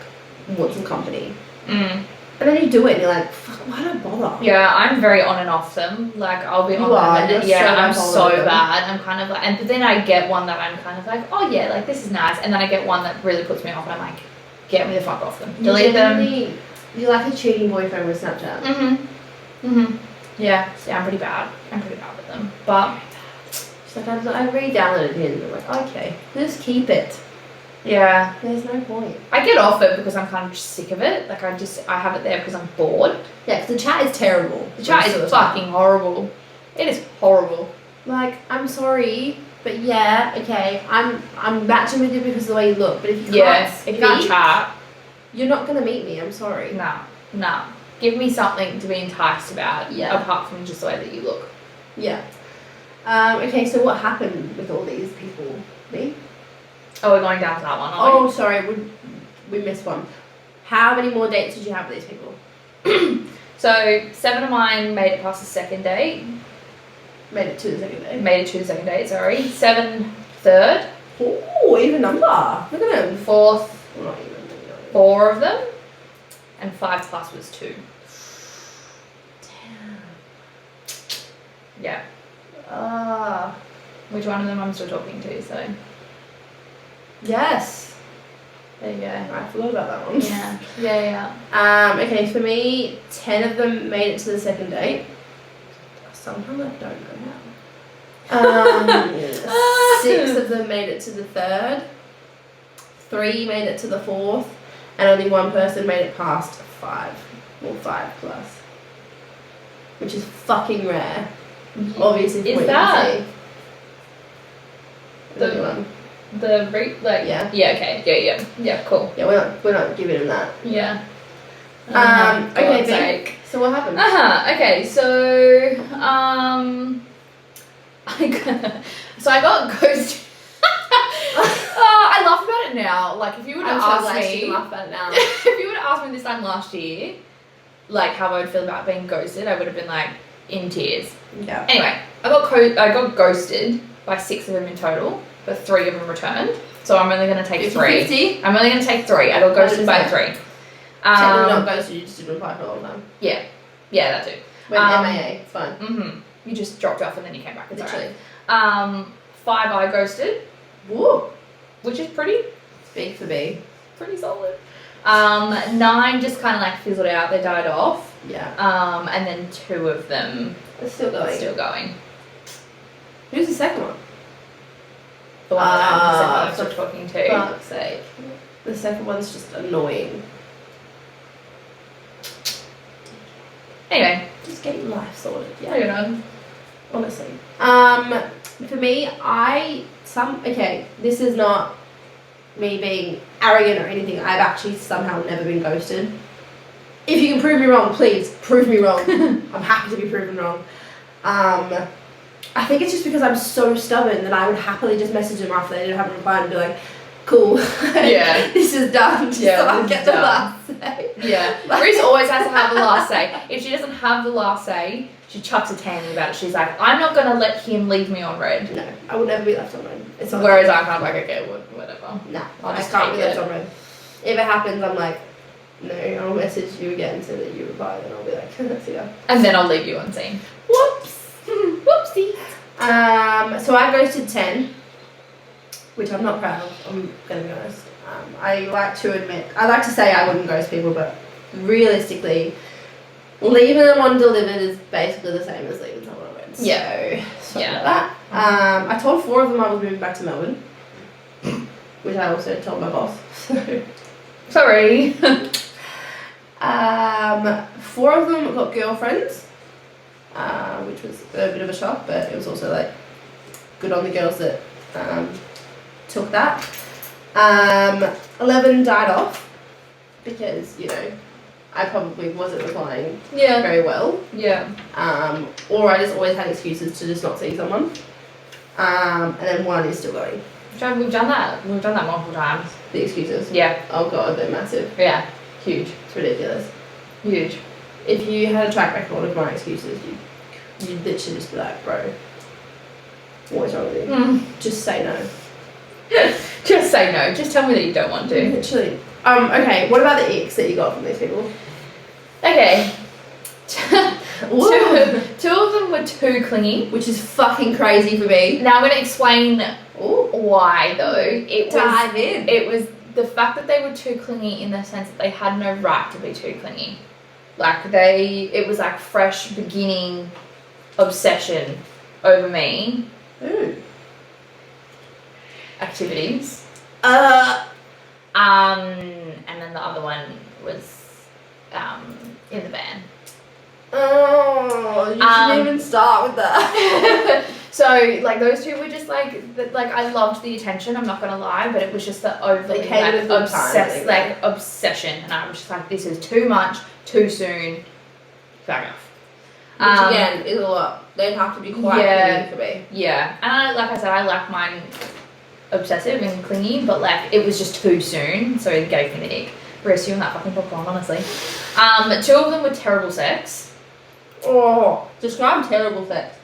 [SPEAKER 1] want some company,
[SPEAKER 2] Mm.
[SPEAKER 1] and then you do it and you're like, fuck, why don't I bother?
[SPEAKER 2] Yeah, I'm very on and off them. Like I'll be
[SPEAKER 1] You
[SPEAKER 2] on
[SPEAKER 1] are,
[SPEAKER 2] them, and
[SPEAKER 1] you're
[SPEAKER 2] yeah,
[SPEAKER 1] so
[SPEAKER 2] I'm
[SPEAKER 1] bipolar
[SPEAKER 2] so
[SPEAKER 1] with them.
[SPEAKER 2] bad. I'm kind of like, and but then I get one that I'm kind of like, oh yeah, like this is nice, and then I get one that really puts me off, and I'm like, get me the fuck off them, delete them.
[SPEAKER 1] You're like a cheating boyfriend with Snapchat.
[SPEAKER 2] Yeah, I'm pretty bad. I'm pretty bad with them, but
[SPEAKER 1] She's like, I re-downloaded his and I'm like, okay, just keep it.
[SPEAKER 2] yeah,
[SPEAKER 1] There's no point.
[SPEAKER 2] I get off it because I'm kind of just sick of it. Like I have it there because I'm bored.
[SPEAKER 1] Yeah, because the chat is terrible.
[SPEAKER 2] The chat is fucking horrible. It is horrible.
[SPEAKER 1] Like, I'm sorry, but yeah, okay, I'm matching with you because of the way you look, but if you can't
[SPEAKER 2] If you can't chat,
[SPEAKER 1] you're not gonna meet me, I'm sorry.
[SPEAKER 2] nah. Give me something to be enticed about,
[SPEAKER 1] Yeah.
[SPEAKER 2] apart from just the way that you look.
[SPEAKER 1] Yeah. Okay, so what happened with all these people? Me?
[SPEAKER 2] Oh, we're going down to that one, aren't
[SPEAKER 1] Oh, sorry, we missed one. How many more dates did you have with these people?
[SPEAKER 2] we? So 7 of mine made it past the second date.
[SPEAKER 1] Made it to the second day.
[SPEAKER 2] Made it to the second date, sorry. 7 third.
[SPEAKER 1] Oh, even number. Look at them.
[SPEAKER 2] Fourth,
[SPEAKER 1] Well, not even.
[SPEAKER 2] 4 of them. And 5 plus was 2.
[SPEAKER 1] Damn.
[SPEAKER 2] Yeah.
[SPEAKER 1] Ah.
[SPEAKER 2] Which one of them I'm still talking to, so
[SPEAKER 1] Yes.
[SPEAKER 2] there you go.
[SPEAKER 1] I forgot about that one.
[SPEAKER 2] Yeah.
[SPEAKER 1] Okay, for me, 10 of them made it to the second date. Sometimes I don't know how. 6 of them made it to the third. 3 made it to the fourth. And only 1 person made it past 5. Or 5 plus. Which is fucking rare. Obviously,
[SPEAKER 2] Is
[SPEAKER 1] from what
[SPEAKER 2] that
[SPEAKER 1] you can see.
[SPEAKER 2] the-
[SPEAKER 1] Anyone?
[SPEAKER 2] Yeah, okay. Yeah, cool.
[SPEAKER 1] Yeah, we're not giving him that.
[SPEAKER 2] Yeah.
[SPEAKER 1] Okay,
[SPEAKER 2] God's
[SPEAKER 1] B.
[SPEAKER 2] sake.
[SPEAKER 1] So what happened?
[SPEAKER 2] Okay, so I got ghosted. I laugh about it now. Like if you would have asked me,
[SPEAKER 1] laugh about it now.
[SPEAKER 2] if you would have asked me this time last year, like how I would feel about being ghosted, I would have been like in tears.
[SPEAKER 1] Yeah.
[SPEAKER 2] Anyway, I got ghosted by 6 of them in total, but 3 of them returned. So I'm only going to take 3.
[SPEAKER 1] 50?
[SPEAKER 2] I'm only going to take 3. I got ghosted by 3.
[SPEAKER 1] Technically not ghosted, you just didn't reply for a long time.
[SPEAKER 2] Yeah, that too.
[SPEAKER 1] Went MIA, it's fine.
[SPEAKER 2] You just dropped off and then you came back. It's
[SPEAKER 1] Literally.
[SPEAKER 2] alright. 5 I ghosted,
[SPEAKER 1] Woo!
[SPEAKER 2] which is pretty
[SPEAKER 1] Big for B.
[SPEAKER 2] solid. 9 just kind of like fizzled out. They died off.
[SPEAKER 1] Yeah.
[SPEAKER 2] And then 2 of them
[SPEAKER 1] It's still
[SPEAKER 2] are
[SPEAKER 1] going.
[SPEAKER 2] still going.
[SPEAKER 1] Who's the second one?
[SPEAKER 2] The one that I'm
[SPEAKER 1] for
[SPEAKER 2] still talking to.
[SPEAKER 1] fuck's sake. The second one's just annoying.
[SPEAKER 2] Anyway,
[SPEAKER 1] Just get your life sorted.
[SPEAKER 2] I don't know.
[SPEAKER 1] Honestly. For me, okay, this is not me being arrogant or anything. I've actually somehow never been ghosted. If you can prove me wrong, please prove me wrong. I'm happy to be proven wrong. I think it's just because I'm so stubborn that I would happily just message them after they didn't have a reply and be like, cool,
[SPEAKER 2] Yeah.
[SPEAKER 1] this is done, just
[SPEAKER 2] Yeah,
[SPEAKER 1] so I
[SPEAKER 2] this
[SPEAKER 1] get
[SPEAKER 2] is
[SPEAKER 1] the
[SPEAKER 2] done.
[SPEAKER 1] last say.
[SPEAKER 2] Yeah. Reese always has to have the last say. If she doesn't have the last say, she chucks a tanny about it. She's like, I'm not going to let him leave me on red.
[SPEAKER 1] No, I would never be left on red. It's not
[SPEAKER 2] Whereas I'm kind of like, okay, whatever.
[SPEAKER 1] No,
[SPEAKER 2] I'll
[SPEAKER 1] I
[SPEAKER 2] just
[SPEAKER 1] can't be
[SPEAKER 2] take
[SPEAKER 1] left
[SPEAKER 2] it.
[SPEAKER 1] on red. If it happens, I'm like, no, I'll message you again so that you reply, then I'll be like, see ya.
[SPEAKER 2] And then I'll leave you unseen.
[SPEAKER 1] Whoops!
[SPEAKER 2] Whoopsie.
[SPEAKER 1] So I ghosted 10, which I'm not proud of, I'm gonna be honest. I like to say I wouldn't ghost people, but realistically, leaving them undelivered is basically the same as leaving someone on red.
[SPEAKER 2] Yeah.
[SPEAKER 1] So, sorry about that. I told 4 of them I was moving back to Melbourne, which I also told my boss.
[SPEAKER 2] Sorry.
[SPEAKER 1] 4 of them got girlfriends, which was a bit of a shock, but it was also like good on the girls that took that. 11 died off because, you know, I probably wasn't replying
[SPEAKER 2] Yeah.
[SPEAKER 1] very well,
[SPEAKER 2] Yeah.
[SPEAKER 1] or I just always had excuses to just not see someone. And then 1 is still going.
[SPEAKER 2] We've done that. We've done that multiple times.
[SPEAKER 1] The excuses.
[SPEAKER 2] Yeah.
[SPEAKER 1] Oh god, they're massive.
[SPEAKER 2] Yeah. Huge.
[SPEAKER 1] It's ridiculous.
[SPEAKER 2] Huge.
[SPEAKER 1] If you had a track record of my excuses, you'd literally just be like, bro, what's wrong with you? Just say no.
[SPEAKER 2] Just say no. Just tell me that you don't want to.
[SPEAKER 1] Literally. Okay, what about the icks that you got from these people?
[SPEAKER 2] Okay. Two of them were too clingy.
[SPEAKER 1] Which is fucking crazy for me.
[SPEAKER 2] Now I'm going to explain why though.
[SPEAKER 1] Dive in.
[SPEAKER 2] It was the fact that they were too clingy in the sense that they had no right to be too clingy. Like it was like fresh beginning obsession over me. Activities. And then the other one was in the van.
[SPEAKER 1] Oh, you shouldn't even start with that.
[SPEAKER 2] So like those two were just like I loved the attention, I'm not gonna lie, but it was just the overly obsession, and I was just like, this is too much, too soon. Fair enough.
[SPEAKER 1] Which again is a lot. They'd have to be quite clingy for me.
[SPEAKER 2] Yeah, and like I said, I like mine obsessive and clingy, but like it was just too soon, so it gave me the ick. Whereas you and that fucking popcorn, honestly. Two of them were terrible sex.
[SPEAKER 1] Oh, describe terrible sex.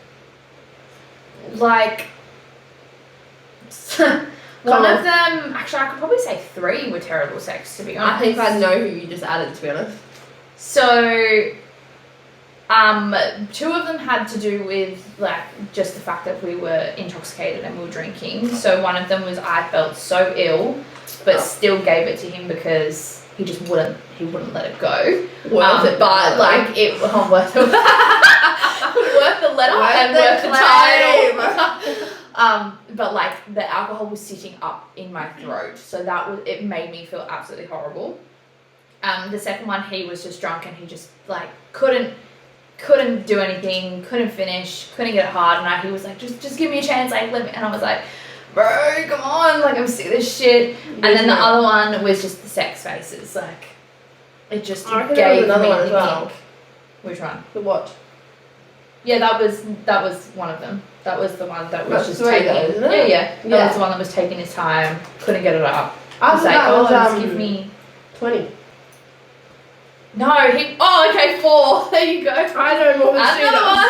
[SPEAKER 2] Like, one of them, actually I could probably say 3 were terrible sex, to be honest.
[SPEAKER 1] I think I know who you just added, to be honest.
[SPEAKER 2] So, 2 of them had to do with like just the fact that we were intoxicated and we were drinking. So one of them was I felt so ill, but still gave it to him because he just wouldn't let it go.
[SPEAKER 1] Worth it,
[SPEAKER 2] but like it worth it. Worth the letter and worth the title. But like the alcohol was sitting up in my throat, so it made me feel absolutely horrible. The second one, he was just drunk and he just like couldn't do anything, couldn't finish, couldn't get it hard, and he was like, just give me a chance, like let me, and I was like, bro, come on, like I'm sick of this shit. And then the other one was just the sex faces, like it just gave
[SPEAKER 1] another
[SPEAKER 2] me
[SPEAKER 1] one as well.
[SPEAKER 2] ick. Which one?
[SPEAKER 1] The what?
[SPEAKER 2] Yeah, that was one of them. That was the one that was just
[SPEAKER 1] 3
[SPEAKER 2] taking.
[SPEAKER 1] though, isn't it?
[SPEAKER 2] Yeah. That was the one that was taking his time, couldn't get it up.
[SPEAKER 1] I
[SPEAKER 2] was like,
[SPEAKER 1] was
[SPEAKER 2] give me
[SPEAKER 1] 20.
[SPEAKER 2] No, okay, 4. There you go.
[SPEAKER 1] I know more than
[SPEAKER 2] another one.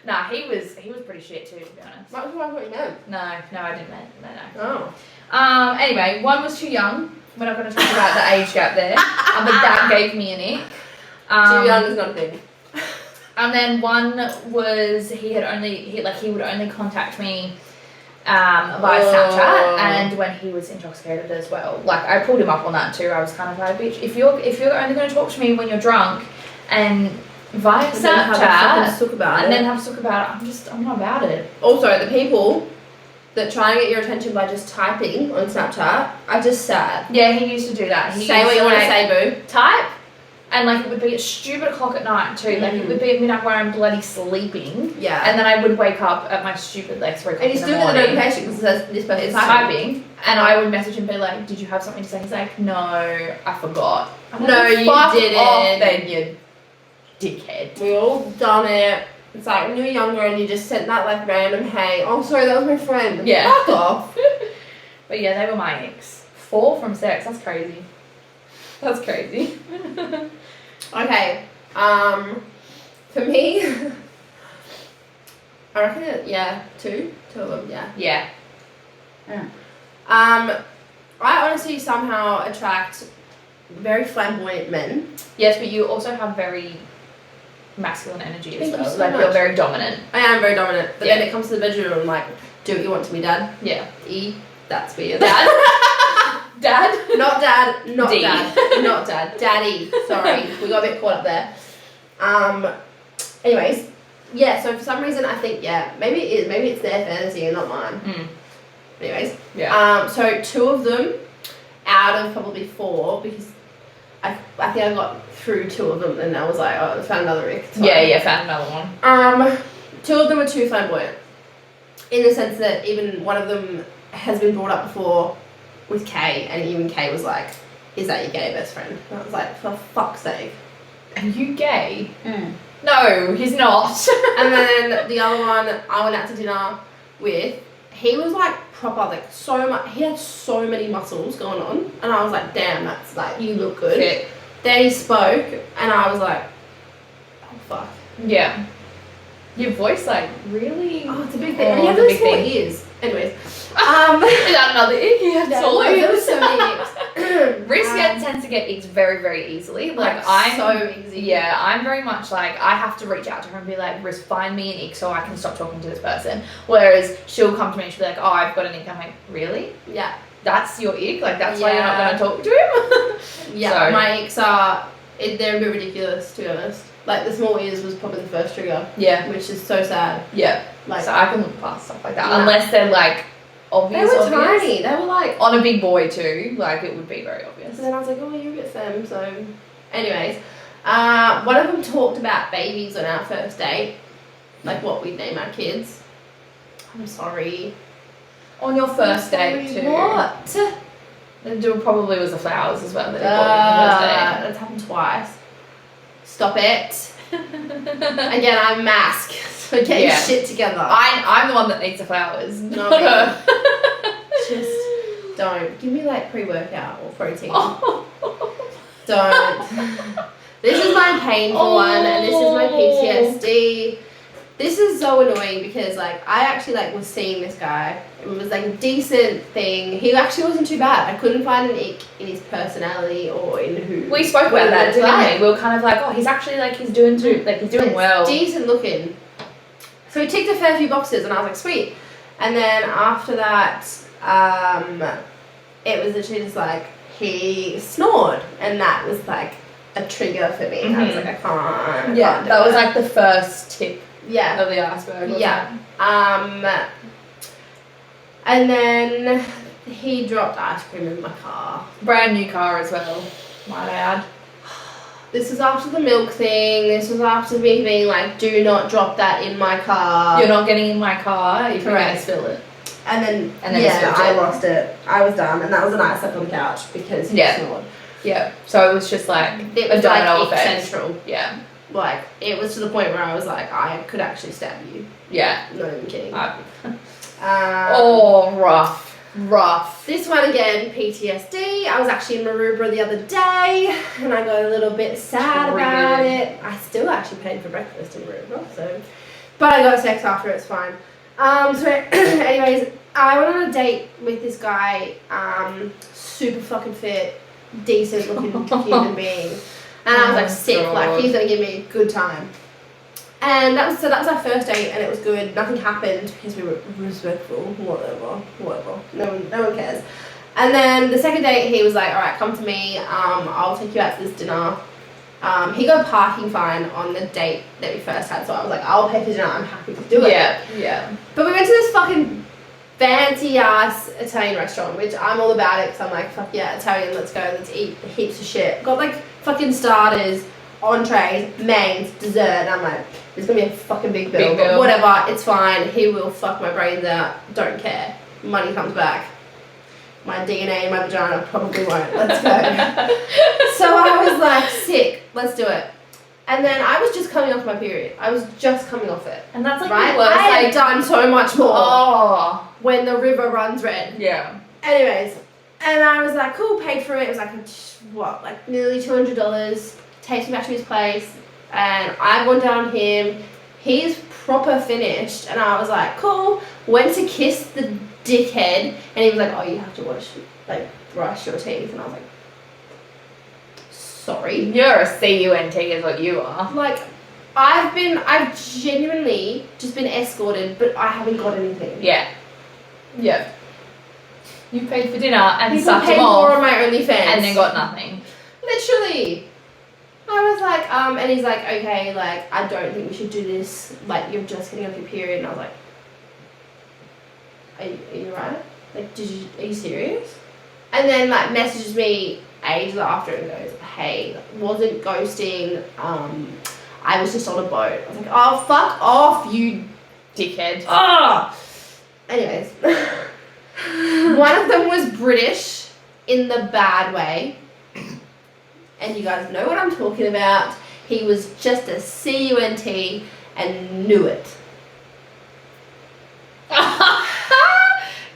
[SPEAKER 2] Nah, he was pretty shit too, to be honest.
[SPEAKER 1] That's what I thought you meant.
[SPEAKER 2] No, I didn't mean no.
[SPEAKER 1] Oh.
[SPEAKER 2] Anyway, one was too young. We're not going to talk about the age gap there. But that gave me an ick.
[SPEAKER 1] Too young is not a thing.
[SPEAKER 2] And then one was he would only contact me via Snapchat, and when he was intoxicated as well. Like I pulled him up on that too. I was kind of like, bitch, if you're only going to talk to me when you're drunk and via Snapchat then have a suck about it, I'm not about it.
[SPEAKER 1] Also, the people that try and get your attention by just typing on Snapchat are just sad.
[SPEAKER 2] Yeah, he used to do that.
[SPEAKER 1] Say what you want to say, boo.
[SPEAKER 2] Type. And like it would be at stupid o'clock at night too. Like it would be at midnight where I'm bloody sleeping.
[SPEAKER 1] Yeah.
[SPEAKER 2] And then I would wake up at my stupid like 3 o'clock
[SPEAKER 1] and you still get the notification because it says this person is
[SPEAKER 2] typing. And I would message him and be like, did you have something to say? He's like, no, I forgot.
[SPEAKER 1] No, you didn't.
[SPEAKER 2] Off then, you dickhead.
[SPEAKER 1] We all done it. It's like when you were younger and you just sent that like random hey, oh sorry, that was my friend.
[SPEAKER 2] Yeah.
[SPEAKER 1] Fuck off.
[SPEAKER 2] But yeah, they were my ex. 4 from sex. That's crazy. That's crazy.
[SPEAKER 1] Okay. For me, I reckon two of them. Yeah. I honestly somehow attract very flamboyant men.
[SPEAKER 2] Yes, but you also have very masculine energy as well.
[SPEAKER 1] So
[SPEAKER 2] like
[SPEAKER 1] much.
[SPEAKER 2] you're very dominant.
[SPEAKER 1] I am very dominant, but then it comes to the bedroom, I'm like, do what you want to me, Dad.
[SPEAKER 2] Yeah.
[SPEAKER 1] That's weird.
[SPEAKER 2] Dad. Dad.
[SPEAKER 1] Not Dad. Not
[SPEAKER 2] D.
[SPEAKER 1] Dad. Not Dad. Daddy. Sorry, we got a bit caught up there. Anyways, yeah. So for some reason, I think maybe it's their fantasy and not mine. Anyways, so 2 of them out of probably 4 because I think I got through 2 of them and I was like, oh, I found another ick.
[SPEAKER 2] Found another one.
[SPEAKER 1] 2 of them are too flamboyant in the sense that even one of them has been brought up before with Kay, and even Kay was like, is that your gay best friend? And I was like, for fuck's sake.
[SPEAKER 2] Are you gay? No, he's not.
[SPEAKER 1] And then the other one I went out to dinner with, he was like proper, like so much, he had so many muscles going on, and I was like, damn, that's like, you look good.
[SPEAKER 2] Fit.
[SPEAKER 1] Then he spoke, and I was like, oh fuck.
[SPEAKER 2] Yeah. Your voice, like, really?
[SPEAKER 1] Oh, it's a big thing.
[SPEAKER 2] Oh,
[SPEAKER 1] And you have
[SPEAKER 2] it's a
[SPEAKER 1] those
[SPEAKER 2] big
[SPEAKER 1] small
[SPEAKER 2] thing.
[SPEAKER 1] ears. Anyways.
[SPEAKER 2] Is that another ick? Yeah,
[SPEAKER 1] There
[SPEAKER 2] totally.
[SPEAKER 1] was so many icks.
[SPEAKER 2] Reese tends to get icks very, very easily. Like, I'm
[SPEAKER 1] so easy.
[SPEAKER 2] Yeah, I'm very much like, I have to reach out to her and be like, Riz, find me an ick so I can stop talking to this person. Whereas she'll come to me and she'll be like, oh, I've got an ick. I'm like, really?
[SPEAKER 1] Yeah.
[SPEAKER 2] That's your ick? Like, that's why you're not going to talk to him?
[SPEAKER 1] Yeah,
[SPEAKER 2] So-
[SPEAKER 1] my icks are, they're a bit ridiculous, to be honest. Like, the small ears was probably the first trigger,
[SPEAKER 2] Yeah.
[SPEAKER 1] which is so sad.
[SPEAKER 2] Yeah.
[SPEAKER 1] Like,
[SPEAKER 2] So I can look past stuff like that.
[SPEAKER 1] Yeah.
[SPEAKER 2] Unless they're like
[SPEAKER 1] they
[SPEAKER 2] obvious.
[SPEAKER 1] were
[SPEAKER 2] obvious.
[SPEAKER 1] tiny. They were like,
[SPEAKER 2] On a big boy too, like it would be very obvious.
[SPEAKER 1] so then I was like, oh, you're a bit femme, so. Anyways, one of them talked about babies on our first date, like what we'd name our kids. I'm sorry.
[SPEAKER 2] On your first date too.
[SPEAKER 1] What?
[SPEAKER 2] It probably was the flowers as well that he bought you on the first
[SPEAKER 1] That's happened twice. Stop it.
[SPEAKER 2] date.
[SPEAKER 1] Again, I'm mask, so get your
[SPEAKER 2] Yeah.
[SPEAKER 1] shit together.
[SPEAKER 2] I'm the one that needs the flowers.
[SPEAKER 1] Not
[SPEAKER 2] Not
[SPEAKER 1] me.
[SPEAKER 2] her.
[SPEAKER 1] Just don't. Give me like pre-workout or protein.
[SPEAKER 2] Oh.
[SPEAKER 1] Don't. This is my painful one, and this is my PTSD. This is so annoying because like I actually like was seeing this guy. It was like a decent thing. He actually wasn't too bad. I couldn't find an ick in his personality or in who.
[SPEAKER 2] We spoke
[SPEAKER 1] what
[SPEAKER 2] about
[SPEAKER 1] he
[SPEAKER 2] that,
[SPEAKER 1] looked
[SPEAKER 2] didn't
[SPEAKER 1] like.
[SPEAKER 2] we? We were kind of like, oh, he's actually like he's doing well.
[SPEAKER 1] Decent looking. So he ticked a fair few boxes, and I was like, sweet. And then after that, it was literally just like he snored, and that was like a trigger for me. I was like, I can't.
[SPEAKER 2] Yeah,
[SPEAKER 1] can't do
[SPEAKER 2] that was
[SPEAKER 1] it.
[SPEAKER 2] like the first tip
[SPEAKER 1] yeah.
[SPEAKER 2] of the iceberg. wasn't
[SPEAKER 1] Yeah.
[SPEAKER 2] it?
[SPEAKER 1] And then he dropped ice cream in my car.
[SPEAKER 2] Brand new car as well, might I add.
[SPEAKER 1] This was after the milk thing. This was after me being like, do not drop that in my car.
[SPEAKER 2] You're not getting in my car if you're going to
[SPEAKER 1] Correct.
[SPEAKER 2] spill it.
[SPEAKER 1] And then
[SPEAKER 2] he spilled
[SPEAKER 1] I
[SPEAKER 2] it.
[SPEAKER 1] lost it. I was done, and that was a night I slept on the couch because he
[SPEAKER 2] Yeah.
[SPEAKER 1] snored.
[SPEAKER 2] Yeah. So it was just like
[SPEAKER 1] It
[SPEAKER 2] a
[SPEAKER 1] was
[SPEAKER 2] domino
[SPEAKER 1] like
[SPEAKER 2] effect.
[SPEAKER 1] central.
[SPEAKER 2] Yeah.
[SPEAKER 1] Like it was to the point where I was like, I could actually stab you.
[SPEAKER 2] Yeah.
[SPEAKER 1] Not even kidding.
[SPEAKER 2] Oh, rough.
[SPEAKER 1] This one again, PTSD. I was actually in Maroubra the other day, and I got a little bit sad about
[SPEAKER 2] Triggered.
[SPEAKER 1] it. I still actually paid for breakfast in Maroubra, so. But I got sex after. It's fine. So, anyways, I went on a date with this guy, super fucking fit, decent looking human being, and I was like
[SPEAKER 2] Oh,
[SPEAKER 1] sick.
[SPEAKER 2] God.
[SPEAKER 1] Like he's gonna give me a good time. And that was our first date, and it was good. Nothing happened because we were respectful. Whatever. No one cares. And then the second date, he was like, "All right, come to me. I'll take you out to this dinner." He got a parking fine on the date that we first had, so I was like, "I'll pay for dinner. I'm happy to do it."
[SPEAKER 2] Yeah.
[SPEAKER 1] But we went to this fucking fancy ass Italian restaurant, which I'm all about it because I'm like, fuck yeah, Italian. Let's go. Let's eat heaps of shit. Got like fucking starters, entrees, mains, dessert, and I'm like, it's gonna be a fucking big bill.
[SPEAKER 2] Big bill.
[SPEAKER 1] But whatever, it's fine. He will fuck my brains out. Don't care. Money comes back. My DNA in my vagina probably won't. Let's go. So I was like, sick. Let's do it. And then I was just coming off my period. I was just coming off it.
[SPEAKER 2] And that's like
[SPEAKER 1] Right?
[SPEAKER 2] the worst.
[SPEAKER 1] I had
[SPEAKER 2] Like,
[SPEAKER 1] done so much more
[SPEAKER 2] oh.
[SPEAKER 1] when the river runs red.
[SPEAKER 2] Yeah.
[SPEAKER 1] Anyways, and I was like, cool, paid for it. It was like nearly $200. Takes me back to his place, and I've gone down on him. He's proper finished, and I was like, cool. Went to kiss the dickhead, and he was like, oh, you have to brush your teeth, and I was like, sorry.
[SPEAKER 2] You're a CUNT is what you are.
[SPEAKER 1] Like, I've genuinely just been escorted, but I haven't got anything.
[SPEAKER 2] Yeah. Yeah. You paid for dinner and
[SPEAKER 1] People
[SPEAKER 2] sucked
[SPEAKER 1] paid
[SPEAKER 2] them
[SPEAKER 1] more
[SPEAKER 2] off
[SPEAKER 1] on my OnlyFans.
[SPEAKER 2] and then got nothing.
[SPEAKER 1] Literally. I was like, and he's like, okay, like, I don't think we should do this. Like, you're just getting off your period. And I was like, are you right? Like, are you serious? And then, like, messages me ages after and goes, hey, wasn't ghosting. I was just on a boat. I was like, oh, fuck off, you
[SPEAKER 2] Dickhead.
[SPEAKER 1] ah. Anyways, one of them was British in the bad way. And you guys know what I'm talking about. He was just a CUNT and knew it.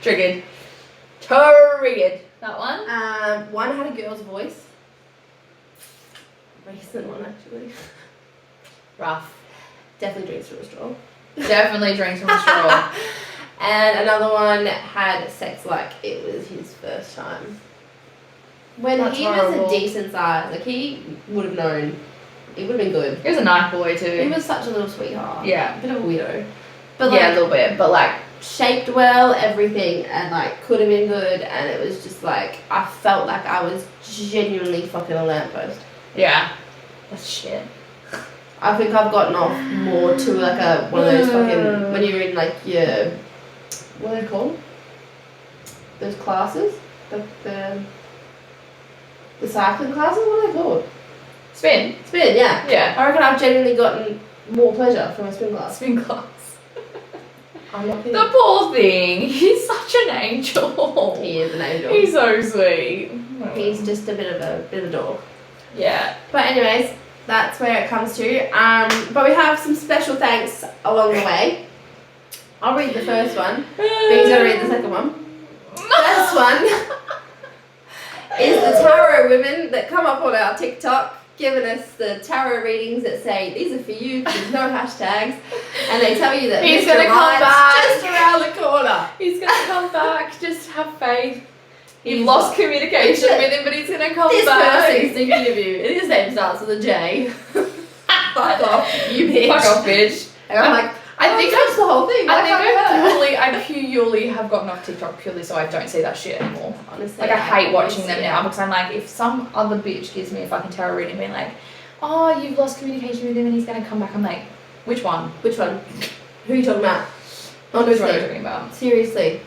[SPEAKER 2] Triggered. That one?
[SPEAKER 1] One had a girl's voice. recent one actually.
[SPEAKER 2] Rough.
[SPEAKER 1] Definitely drinks through a straw.
[SPEAKER 2] Definitely drinks from a straw.
[SPEAKER 1] And another one had sex like it was his first time. When
[SPEAKER 2] That's
[SPEAKER 1] he
[SPEAKER 2] horrible.
[SPEAKER 1] was a decent size, like he would have known. It would have been good.
[SPEAKER 2] He was a nice boy too.
[SPEAKER 1] He was such a little sweetheart.
[SPEAKER 2] Yeah.
[SPEAKER 1] A bit of a weirdo. But like,
[SPEAKER 2] yeah, a little bit, but like,
[SPEAKER 1] shaped well, everything, and like could have been good, and it was just like I felt like I was genuinely fucking a lamppost.
[SPEAKER 2] yeah. That's shit.
[SPEAKER 1] I think I've gotten off more to like a one of those fucking when you're in like your what are they called? Those classes? The cycling classes? What are they called?
[SPEAKER 2] Spin.
[SPEAKER 1] Spin, yeah.
[SPEAKER 2] Yeah.
[SPEAKER 1] I reckon I've genuinely gotten more pleasure from a spin class.
[SPEAKER 2] Spin class.
[SPEAKER 1] I'm not kidding.
[SPEAKER 2] The poor thing. He's such an angel.
[SPEAKER 1] He is an angel.
[SPEAKER 2] He's so sweet.
[SPEAKER 1] He's just a bit of a dog.
[SPEAKER 2] Yeah.
[SPEAKER 1] But anyways, that's where it comes to. But we have some special thanks along the way. I'll read the first one. Being's gonna read the second one. First one is the tarot women that come up on our TikTok, giving us the tarot readings that say these are for you. There's no hashtags, and they tell you that
[SPEAKER 2] He's
[SPEAKER 1] Mr.
[SPEAKER 2] gonna come
[SPEAKER 1] Right's
[SPEAKER 2] back.
[SPEAKER 1] just around the corner.
[SPEAKER 2] He's gonna come back. Just have faith. You've
[SPEAKER 1] He's
[SPEAKER 2] lost
[SPEAKER 1] not.
[SPEAKER 2] communication with him, but he's gonna come
[SPEAKER 1] This
[SPEAKER 2] back.
[SPEAKER 1] person's thinking of you, and his name starts with a J. Fuck off, you bitch.
[SPEAKER 2] Fuck off, bitch.
[SPEAKER 1] And I'm like,
[SPEAKER 2] I think
[SPEAKER 1] that's the whole thing.
[SPEAKER 2] I think
[SPEAKER 1] I
[SPEAKER 2] I purely have gotten off TikTok purely so I don't see that shit anymore.
[SPEAKER 1] honestly,
[SPEAKER 2] Like I hate watching them
[SPEAKER 1] see
[SPEAKER 2] now
[SPEAKER 1] it.
[SPEAKER 2] because I'm like, if some other bitch gives me a fucking tarot reading being like, oh, you've lost communication with him and he's gonna come back, I'm like, which one?
[SPEAKER 1] Which one? Who are you talking about?
[SPEAKER 2] Which one are you
[SPEAKER 1] Honestly,
[SPEAKER 2] talking about?
[SPEAKER 1] seriously.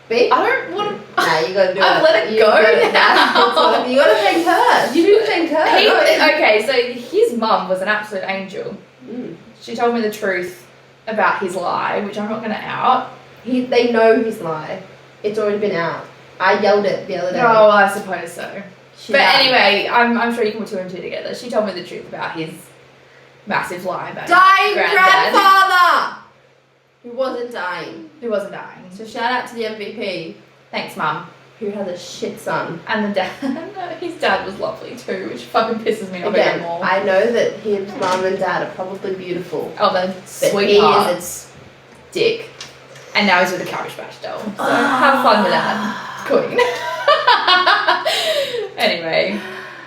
[SPEAKER 1] B?
[SPEAKER 2] I don't want to.
[SPEAKER 1] Nah, you gotta do it.
[SPEAKER 2] I've let it
[SPEAKER 1] You
[SPEAKER 2] go
[SPEAKER 1] gotta-
[SPEAKER 2] now.
[SPEAKER 1] You gotta thank her. You do thank her.
[SPEAKER 2] Okay, so his mum was an absolute angel.
[SPEAKER 1] Mm.
[SPEAKER 2] She told me the truth about his lie, which I'm not going to out.
[SPEAKER 1] They know his lie. It's already been out. I yelled it the other day.
[SPEAKER 2] Oh, I suppose so.
[SPEAKER 1] She
[SPEAKER 2] But
[SPEAKER 1] died.
[SPEAKER 2] anyway, I'm sure you can put two and two together. She told me the truth about his massive lie about
[SPEAKER 1] Dying
[SPEAKER 2] his
[SPEAKER 1] grandfather! Who wasn't dying.
[SPEAKER 2] who wasn't dying.
[SPEAKER 1] So shout out to the MVP
[SPEAKER 2] Thanks, Mum.
[SPEAKER 1] who has a shit son.
[SPEAKER 2] And the dad, his dad was lovely too, which fucking pisses me off
[SPEAKER 1] Again,
[SPEAKER 2] even more.
[SPEAKER 1] I know that his mum and dad are probably beautiful.
[SPEAKER 2] Oh, the
[SPEAKER 1] But
[SPEAKER 2] sweetheart.
[SPEAKER 1] he is a dick.
[SPEAKER 2] And now he's with a Cabbage Patch doll. So have fun with that, Queen. Anyway,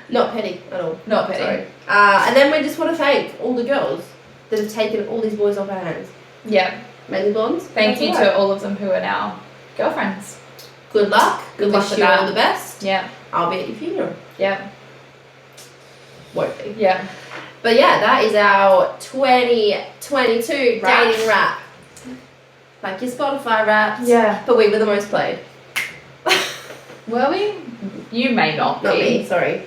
[SPEAKER 1] Not petty at all.
[SPEAKER 2] not petty.
[SPEAKER 1] Sorry. And then we just want to thank all the girls that have taken all these boys off our hands.
[SPEAKER 2] Yeah.
[SPEAKER 1] Mainly blondes.
[SPEAKER 2] Thank
[SPEAKER 1] That's
[SPEAKER 2] you
[SPEAKER 1] all right.
[SPEAKER 2] to all of them who are now girlfriends.
[SPEAKER 1] Good luck.
[SPEAKER 2] Good luck
[SPEAKER 1] Wish
[SPEAKER 2] with
[SPEAKER 1] you
[SPEAKER 2] that.
[SPEAKER 1] all the best.
[SPEAKER 2] Yeah.
[SPEAKER 1] I'll be at your funeral.
[SPEAKER 2] Yeah.
[SPEAKER 1] Won't be.
[SPEAKER 2] Yeah.
[SPEAKER 1] But yeah, that is our 2022
[SPEAKER 2] Wrap.
[SPEAKER 1] dating wrap. Like your Spotify wraps.
[SPEAKER 2] Yeah.
[SPEAKER 1] But we were the most played.
[SPEAKER 2] Were we? You may not be.
[SPEAKER 1] Not me, sorry.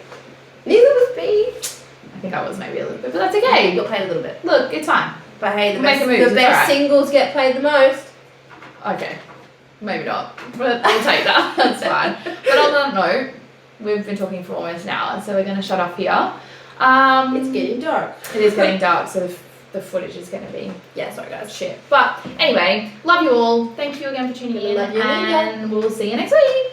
[SPEAKER 1] Neither was me.
[SPEAKER 2] I think I was maybe a little bit, but that's
[SPEAKER 1] Hey,
[SPEAKER 2] okay.
[SPEAKER 1] you got played a little bit.
[SPEAKER 2] Look, it's fine.
[SPEAKER 1] But hey, the
[SPEAKER 2] We'll
[SPEAKER 1] best,
[SPEAKER 2] make a move,
[SPEAKER 1] the
[SPEAKER 2] it's
[SPEAKER 1] best
[SPEAKER 2] alright.
[SPEAKER 1] singles get played the most.
[SPEAKER 2] Okay. Maybe not. But we'll take that. That's fine. But on that note, we've been talking for almost an hour, so we're going to shut up here.
[SPEAKER 1] It's getting dark.
[SPEAKER 2] It is getting dark, so the footage is going to be
[SPEAKER 1] Yeah, sorry guys.
[SPEAKER 2] shit. But anyway, love you all. Thank you again for tuning in,
[SPEAKER 1] Love you,
[SPEAKER 2] and we'll see you next week.